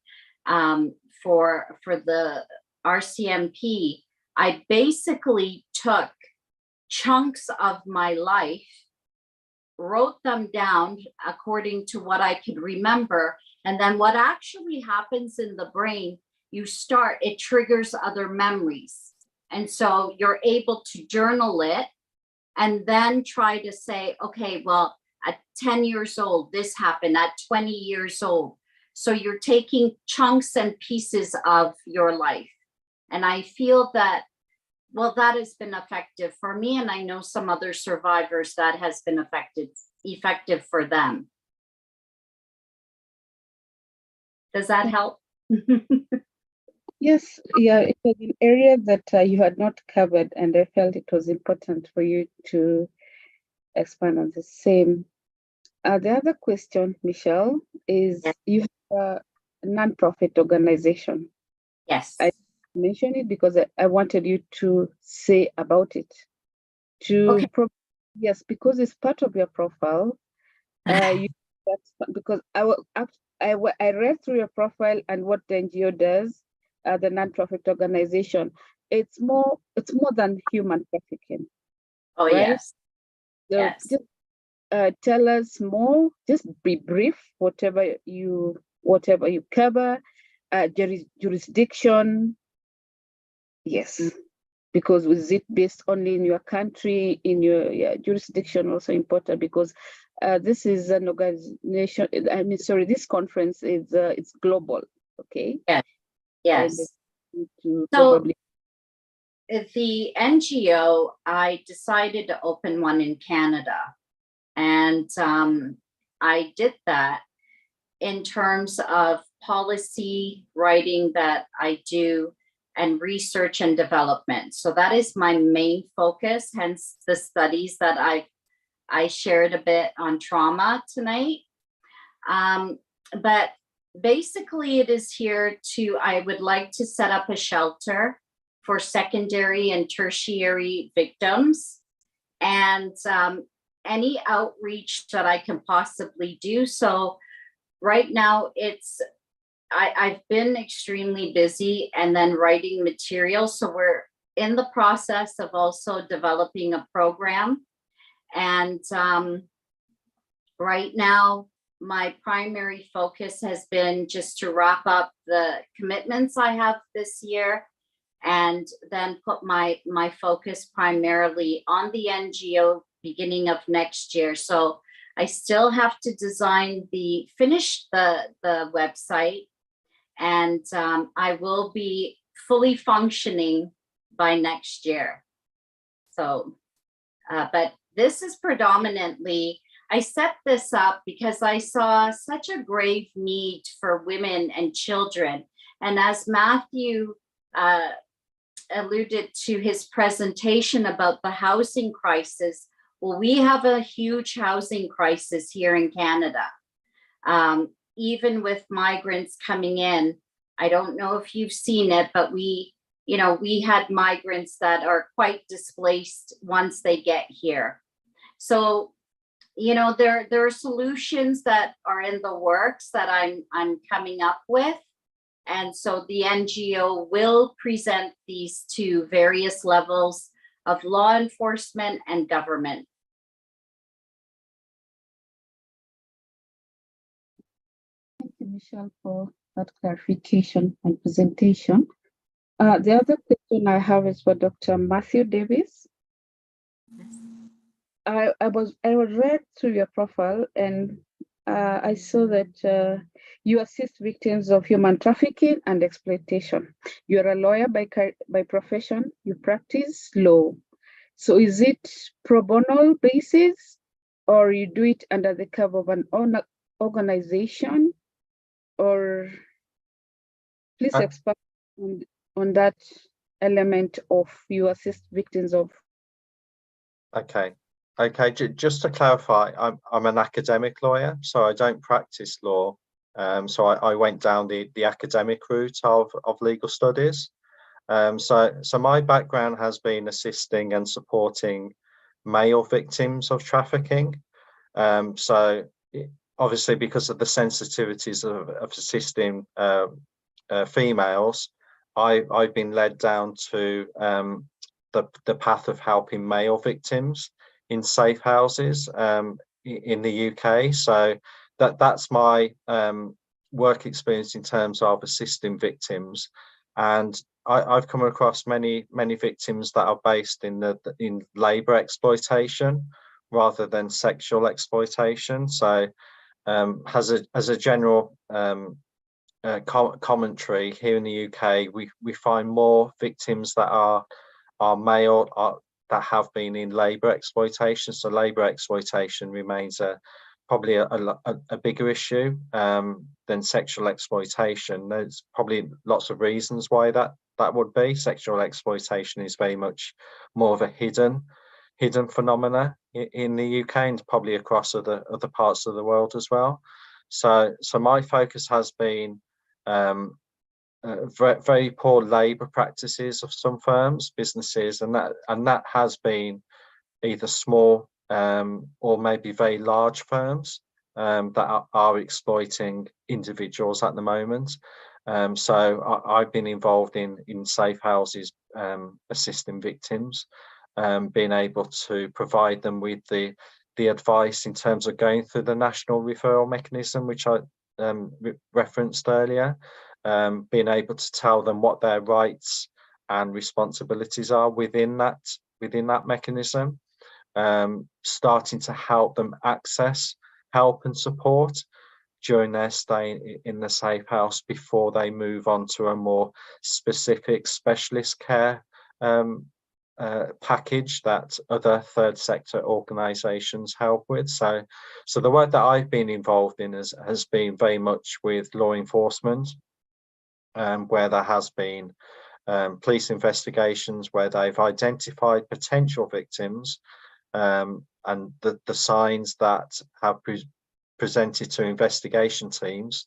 for the RCMP. I basically took chunks of my life, wrote them down according to what I could remember. And then what actually happens in the brain, it triggers other memories. And so you're able to journal it and then try to say, okay, well, at 10 years old, this happened, at 20 years old. So you're taking chunks and pieces of your life. And I feel that, well, that has been effective for me. And I know some other survivors that has been effective for them. Does that help? Yes, yeah, it was an area that you had not covered, and I felt it was important for you to expand on the same. The other question, Michelle, is Yes. you have a non-profit organization. Yes. I mentioned it because I wanted you to say about it. Okay. Yes, because it's part of your profile. Because I read through your profile and what the NGO does, the non-profit organization. It's more than human trafficking, Oh, right? yes. So Yes. just tell us more. Just be brief. Whatever you cover, jurisdiction. Yes, because is it based only in your country, in your jurisdiction also important because this is an organization. I mean, sorry, this conference is it's global. Okay. Yes. And Yes. to So probably the NGO, I decided to open one in Canada. And I did that in terms of policy writing that I do and research and development. So that is my main focus, hence the studies that I shared a bit on trauma tonight. But basically it is here I would like to set up a shelter for secondary and tertiary victims and any outreach that I can possibly do. So right now I've been extremely busy and then writing material. So we're in the process of also developing a program. And right now, my primary focus has been just to wrap up the commitments I have this year and then put my focus primarily on the NGO beginning of next year. So I still have to finish the website, and I will be fully functioning by next year. So, but this is predominantly, I set this up because I saw such a grave need for women and children. And as Matthew alluded to his presentation about the housing crisis, well, we have a huge housing crisis here in Canada. Even with migrants coming in, I don't know if you've seen it, but we had migrants that are quite displaced once they get here. So, there are solutions that are in the works that I'm coming up with. And so the NGO will present these to various levels of law enforcement and government. thank you, Michelle, for that clarification and presentation. The other question I have is for Dr. Matthew Davis. I read through your profile and I saw that you assist victims of human trafficking and exploitation. You're a lawyer by profession. You practice law. So is it pro bono basis, or you do it under the cover of an organization? Or please expand on that element of you assist victims of. Okay. Just to clarify, I'm an academic lawyer, so I don't practice law. So I went down the academic route of legal studies. So my background has been assisting and supporting male victims of trafficking. So obviously, because of the sensitivities of assisting females, I've been led down to the path of helping male victims in safe houses in the UK. So that's my work experience in terms of assisting victims. And I've come across many victims that are based in labour exploitation rather than sexual exploitation. So as a general commentary here in the UK, we find more victims that are male that have been in labour exploitation. So labour exploitation remains probably a bigger issue than sexual exploitation. There's probably lots of reasons why that would be. Sexual exploitation is very much more of a hidden phenomena in the UK and probably across other parts of the world as well. So my focus has been very, very poor labour practices of some firms, businesses, and that has been either small or maybe very large firms that are exploiting individuals at the moment. So I've been involved in safe houses, assisting victims, being able to provide them with the advice in terms of going through the national referral mechanism, which I referenced earlier, being able to tell them what their rights and responsibilities are within that mechanism, starting to help them access help and support during their stay in the safe house before they move on to a more specific specialist care package that other third sector organisations help with. So the work that I've been involved in has been very much with law enforcement, where there has been police investigations where they've identified potential victims, and the signs that have presented to investigation teams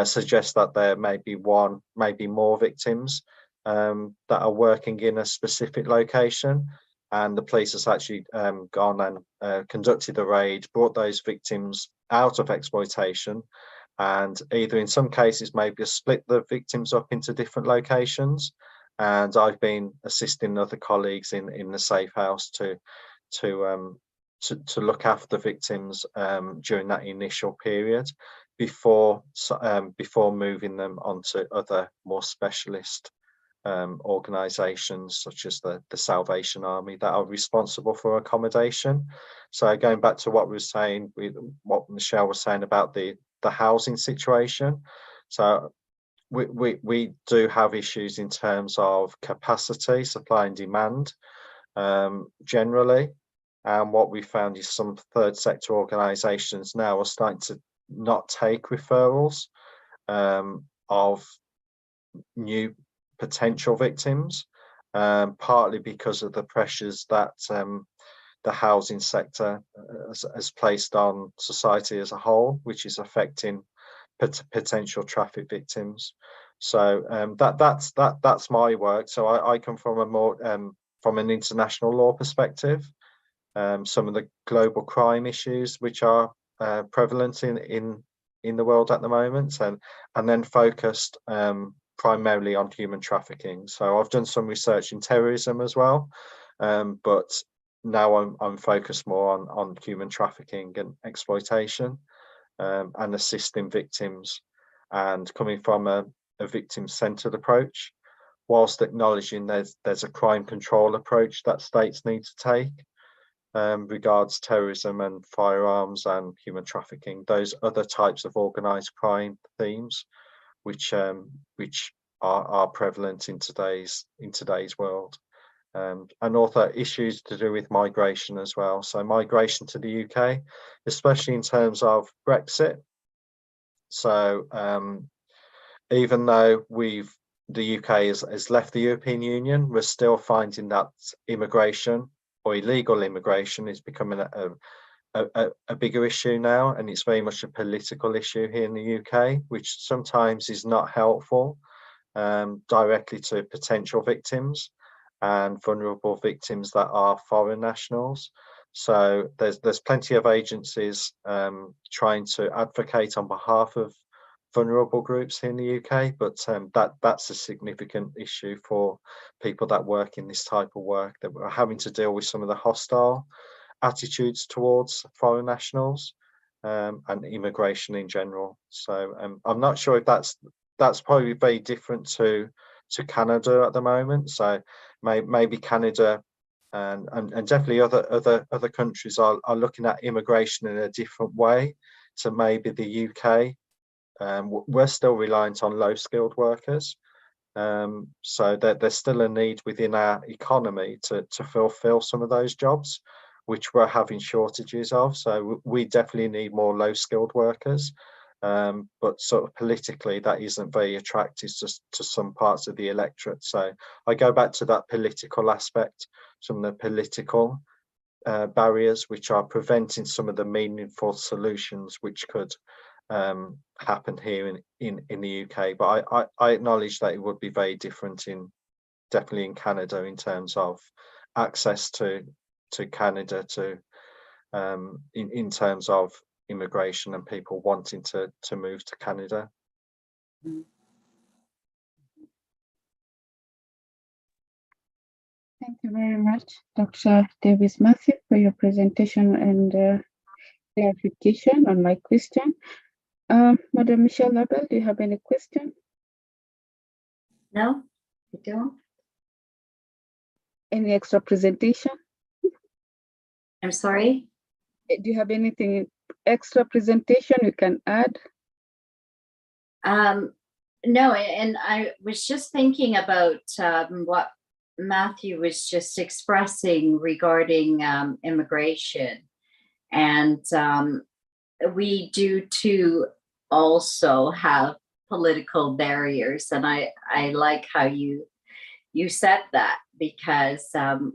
suggest that there may be one, maybe more victims that are working in a specific location, and the police has actually gone and conducted a raid, brought those victims out of exploitation, and either in some cases maybe split the victims up into different locations. And I've been assisting other colleagues in the safe house to look after victims during that initial period before moving them onto other more specialist organisations such as the Salvation Army that are responsible for accommodation. So going back to what we were saying, what Michelle was saying about the housing situation. So we do have issues in terms of capacity, supply and demand generally. And what we found is some third sector organisations now are starting to not take referrals of new potential victims, partly because of the pressures that the housing sector has placed on society as a whole, which is affecting potential traffic victims. So that's my work. So I come from a more from an international law perspective. Some of the global crime issues which are prevalent in the world at the moment, and then focused primarily on human trafficking. So I've done some research in terrorism as well, but now I'm focused more on human trafficking and exploitation, and assisting victims, and coming from a victim-centered approach, whilst acknowledging there's a crime control approach that states need to take regards terrorism and firearms and human trafficking, those other types of organised crime themes, which are prevalent in today's world, and also issues to do with migration as well. So migration to the UK, especially in terms of Brexit. So even though the UK has left the European Union, we're still finding that immigration or illegal immigration is becoming a bigger issue now, and it's very much a political issue here in the UK, which sometimes is not helpful directly to potential victims and vulnerable victims that are foreign nationals. So there's plenty of agencies trying to advocate on behalf of vulnerable groups here in the UK, but that's a significant issue for people that work in this type of work, that we're having to deal with some of the hostile attitudes towards foreign nationals and immigration in general. So I'm not sure if that's probably very different to Canada at the moment. So maybe Canada and definitely other countries are looking at immigration in a different way to maybe the UK. We're still reliant on low-skilled workers, so there's still a need within our economy to fulfill some of those jobs, which we're having shortages of. So we definitely need more low-skilled workers, but sort of politically that isn't very attractive to some parts of the electorate. So I go back to that political aspect, some of the political barriers which are preventing some of the meaningful solutions which could happen here in the UK. But I acknowledge that it would be very different definitely in Canada in terms of access to Canada, to in terms of immigration and people wanting to move to Canada. Thank you very much, Dr. Davis Matthew, for your presentation and clarification on my question. Madam Michelle Labelle, do you have any question? No, I don't. Any extra presentation? I'm sorry? Do you have anything extra presentation you can add? No, and I was just thinking about what Matthew was just expressing regarding immigration. And we do too also have political barriers. And I like how you said that, because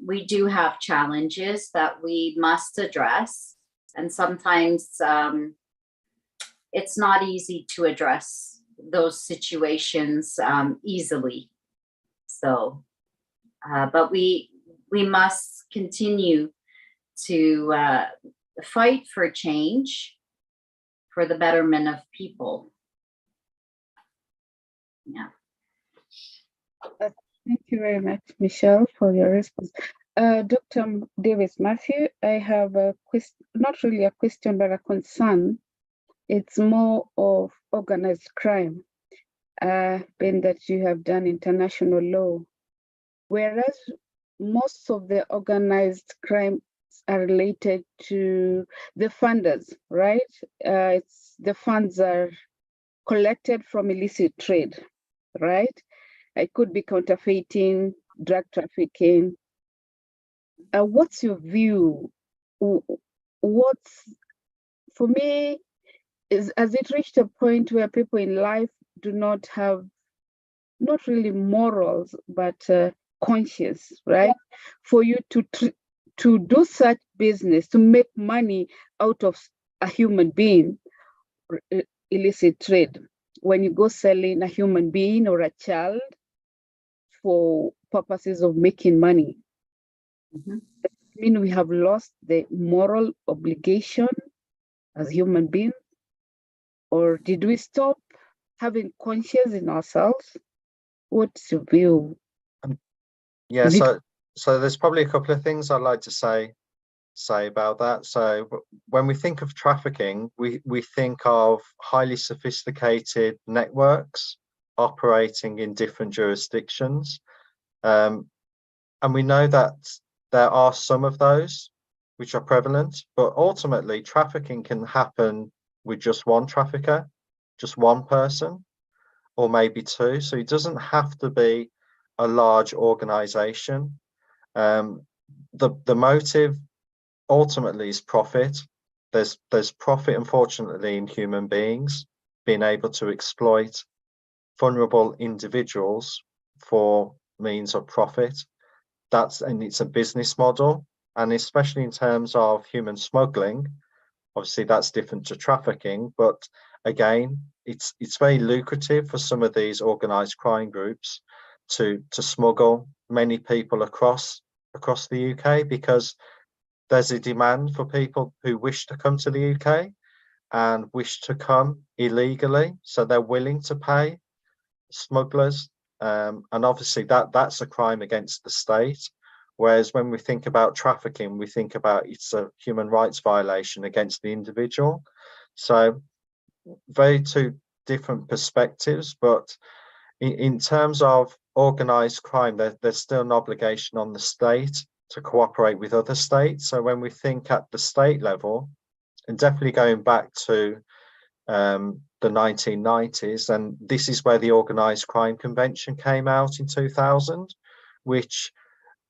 we do have challenges that we must address. And sometimes it's not easy to address those situations easily. So, but we must continue to fight for change for the betterment of people. Yeah. Thank you very much, Michelle, for your response. Dr. Davis Matthew, I have a question, not really a question, but a concern. It's more of organized crime, being that you have done international law, whereas most of the organized crime are related to the funders, right? It's the funds are collected from illicit trade, right? It could be counterfeiting, drug trafficking. What's your view? What's, for me, has it reached a point where people in life do not have, not really morals, but conscience, right? For you to do such business, to make money out of a human being, illicit trade, when you go selling a human being or a child for purposes of making money. Mm-hmm. I mean, we have lost the moral obligation as human beings, or did we stop having conscience in ourselves? What's your view? Yeah, so there's probably a couple of things I'd like to say about that. So when we think of trafficking, we think of highly sophisticated networks operating in different jurisdictions, and we know that there are some of those which are prevalent, but ultimately trafficking can happen with just one trafficker, just one person, or maybe two. So it doesn't have to be a large organization. The motive ultimately is profit. There's profit, unfortunately, in human beings being able to exploit vulnerable individuals for means of profit. And it's a business model, and especially in terms of human smuggling, obviously that's different to trafficking, but again, it's very lucrative for some of these organized crime groups to smuggle many people across the UK, because there's a demand for people who wish to come to the UK and wish to come illegally, so they're willing to pay smugglers, and obviously that's a crime against the state. Whereas when we think about trafficking, we think about it's a human rights violation against the individual. So very two different perspectives, but in terms of organized crime, there's still an obligation on the state to cooperate with other states. So when we think at the state level, and definitely going back to the 1990s, and this is where the Organised Crime Convention came out in 2000, which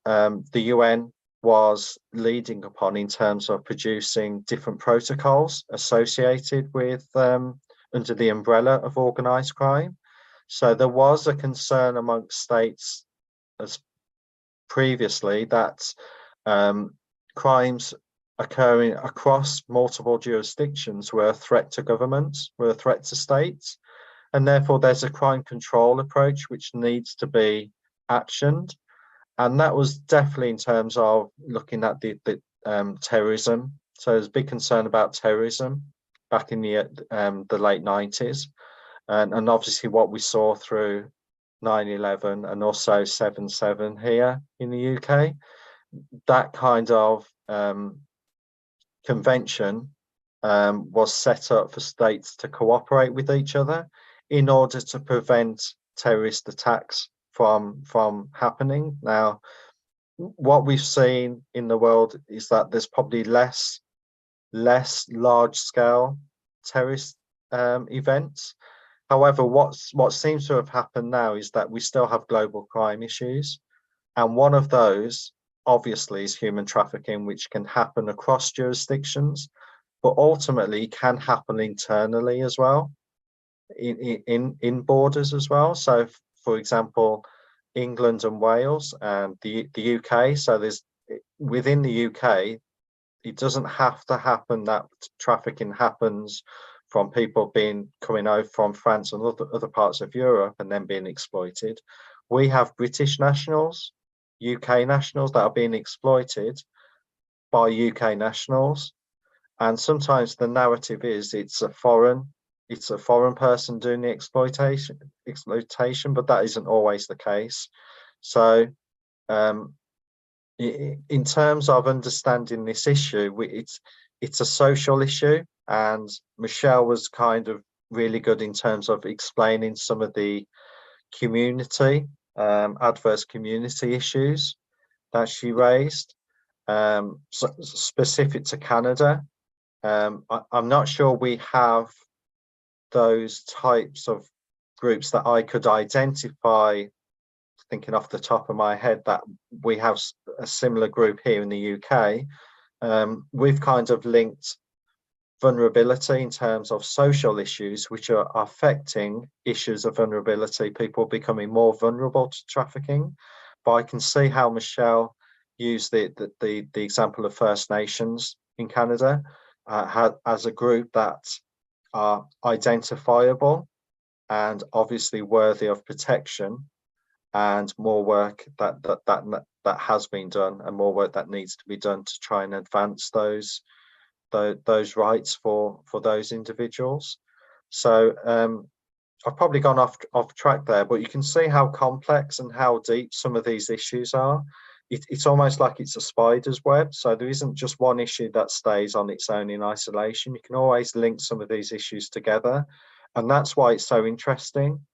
the UN was leading upon in terms of producing different protocols associated with under the umbrella of organised crime. So there was a concern amongst states as previously that crimes occurring across multiple jurisdictions were a threat to governments, were a threat to states, and therefore there's a crime control approach which needs to be actioned. And that was definitely in terms of looking at the terrorism. So there's a big concern about terrorism back in the late 90s. And obviously what we saw through 9/11 and also 7/7 here in the UK, that kind of convention was set up for states to cooperate with each other in order to prevent terrorist attacks from happening. Now, what we've seen in the world is that there's probably less large scale terrorist events. However, what seems to have happened now is that we still have global crime issues, and one of those obviously is human trafficking, which can happen across jurisdictions, but ultimately can happen internally as well, in borders as well. So, for example, England and Wales and the UK. So there's within the UK, it doesn't have to happen that trafficking happens from people coming over from France and other parts of Europe and then being exploited. We have British nationals, UK nationals that are being exploited by UK nationals, and sometimes the narrative is it's a foreign person doing the exploitation, but that isn't always the case. So in terms of understanding this issue, it's a social issue, and Michelle was kind of really good in terms of explaining some of the community, adverse community issues that she raised, specific to Canada. I'm not sure we have those types of groups that I could identify, thinking off the top of my head, that we have a similar group here in the UK. We've kind of linked vulnerability in terms of social issues which are affecting issues of vulnerability, people becoming more vulnerable to trafficking. But I can see how Michelle used the example of First Nations in Canada as a group that are identifiable and obviously worthy of protection, and more work that has been done and more work that needs to be done to try and advance those rights for those individuals. So I've probably gone off track there, but you can see how complex and how deep some of these issues are. It's almost like it's a spider's web. So there isn't just one issue that stays on its own in isolation. You can always link some of these issues together, and that's why it's so interesting.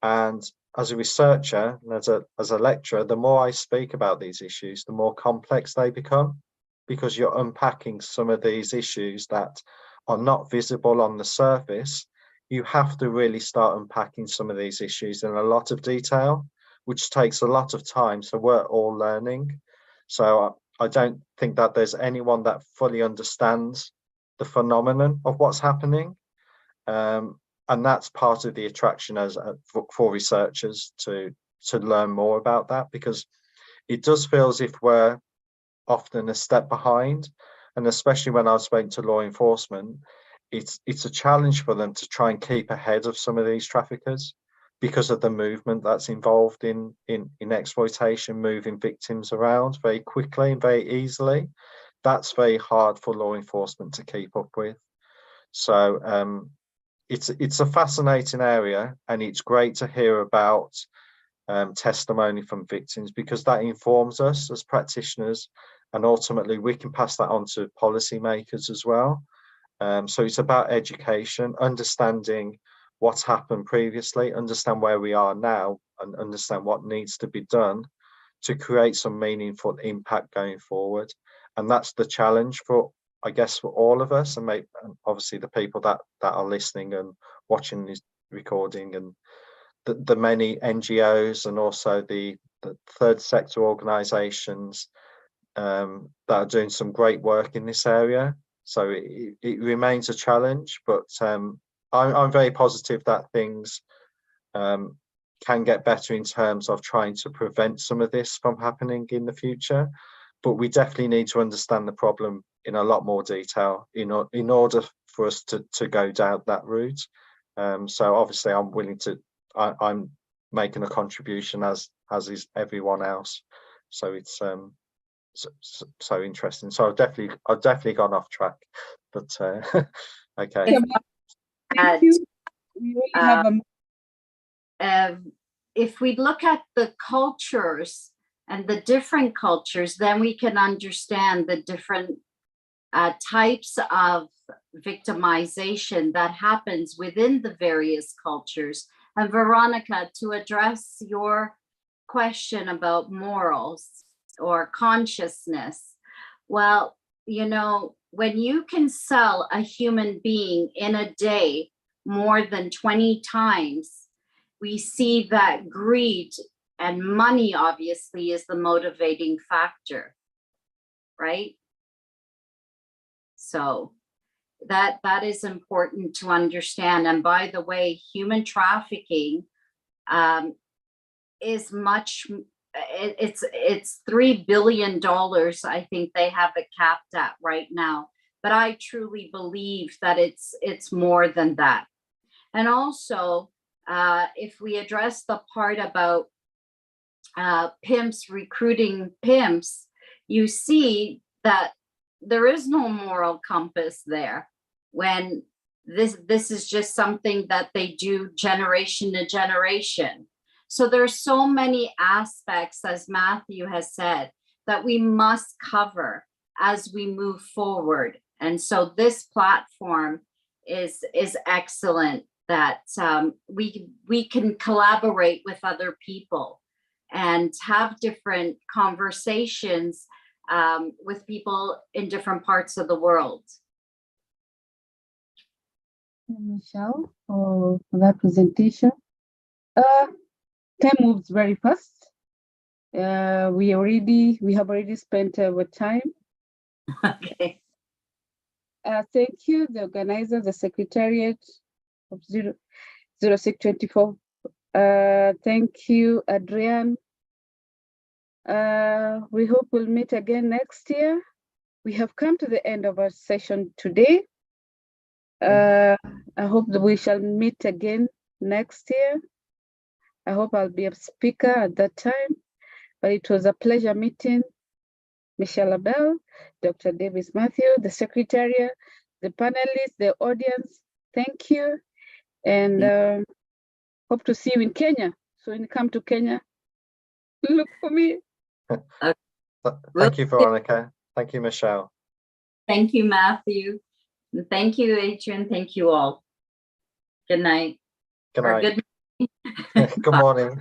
And as a researcher and as a lecturer, the more I speak about these issues, the more complex they become, because you're unpacking some of these issues that are not visible on the surface. You have to really start unpacking some of these issues in a lot of detail, which takes a lot of time. So we're all learning. So I don't think that there's anyone that fully understands the phenomenon of what's happening. And that's part of the attraction for researchers to learn more about that, because it does feel as if we're often a step behind. And especially when I've spoken to law enforcement, it's a challenge for them to try and keep ahead of some of these traffickers because of the movement that's involved in exploitation, moving victims around very quickly and very easily. That's very hard for law enforcement to keep up with. So it's a fascinating area, and it's great to hear about testimony from victims, because that informs us as practitioners, and ultimately we can pass that on to policymakers as well. So it's about education, understanding what's happened previously, understand where we are now, and understand what needs to be done to create some meaningful impact going forward. And that's the challenge for, I guess, for all of us, and obviously the people that are listening and watching this recording, and the many NGOs and also the third sector organisations that are doing some great work in this area. So it remains a challenge, but I'm very positive that things can get better in terms of trying to prevent some of this from happening in the future. but we definitely need to understand the problem in a lot more detail in order for us to go down that route. So obviously I'm willing to, I'm making a contribution as is everyone else. So it's so interesting. So I've definitely gone off track, but okay. Thank you. We really have If we look at the cultures and the different cultures, then we can understand the different types of victimization that happens within the various cultures. And Veronica, to address your question about morals or consciousness, well, you know, when you can sell a human being in a day more than 20 times, we see that greed and money obviously is the motivating factor, right? So that is important to understand. And by the way, human trafficking is much, it's $3 billion, I think they have it capped at right now. But I truly believe that it's more than that. And also, if we address the part about pimps recruiting pimps, you see that there is no moral compass there when this is just something that they do generation to generation. So there's so many aspects, as Matthew has said, that we must cover as we move forward. And so this platform is excellent, that we can collaborate with other people and have different conversations with people in different parts of the world. Michelle, for that presentation. Time moves very fast. We have already spent our time. Okay. Thank you, the organizers, the Secretariat of 0624. Thank you, Adrian. We hope we'll meet again next year. We have come to the end of our session today. I hope that we shall meet again next year. I hope I'll be a speaker at that time, but it was a pleasure meeting Michelle Abel, Dr. Davis Matthew, the Secretariat, the panelists, the audience. Thank you, and hope to see you in Kenya. So when you come to Kenya, look for me. Thank you, Veronica. Thank you, Michelle. Thank you, Matthew. And thank you, Adrian. Thank you all. Good night. Good night. Or good Good morning.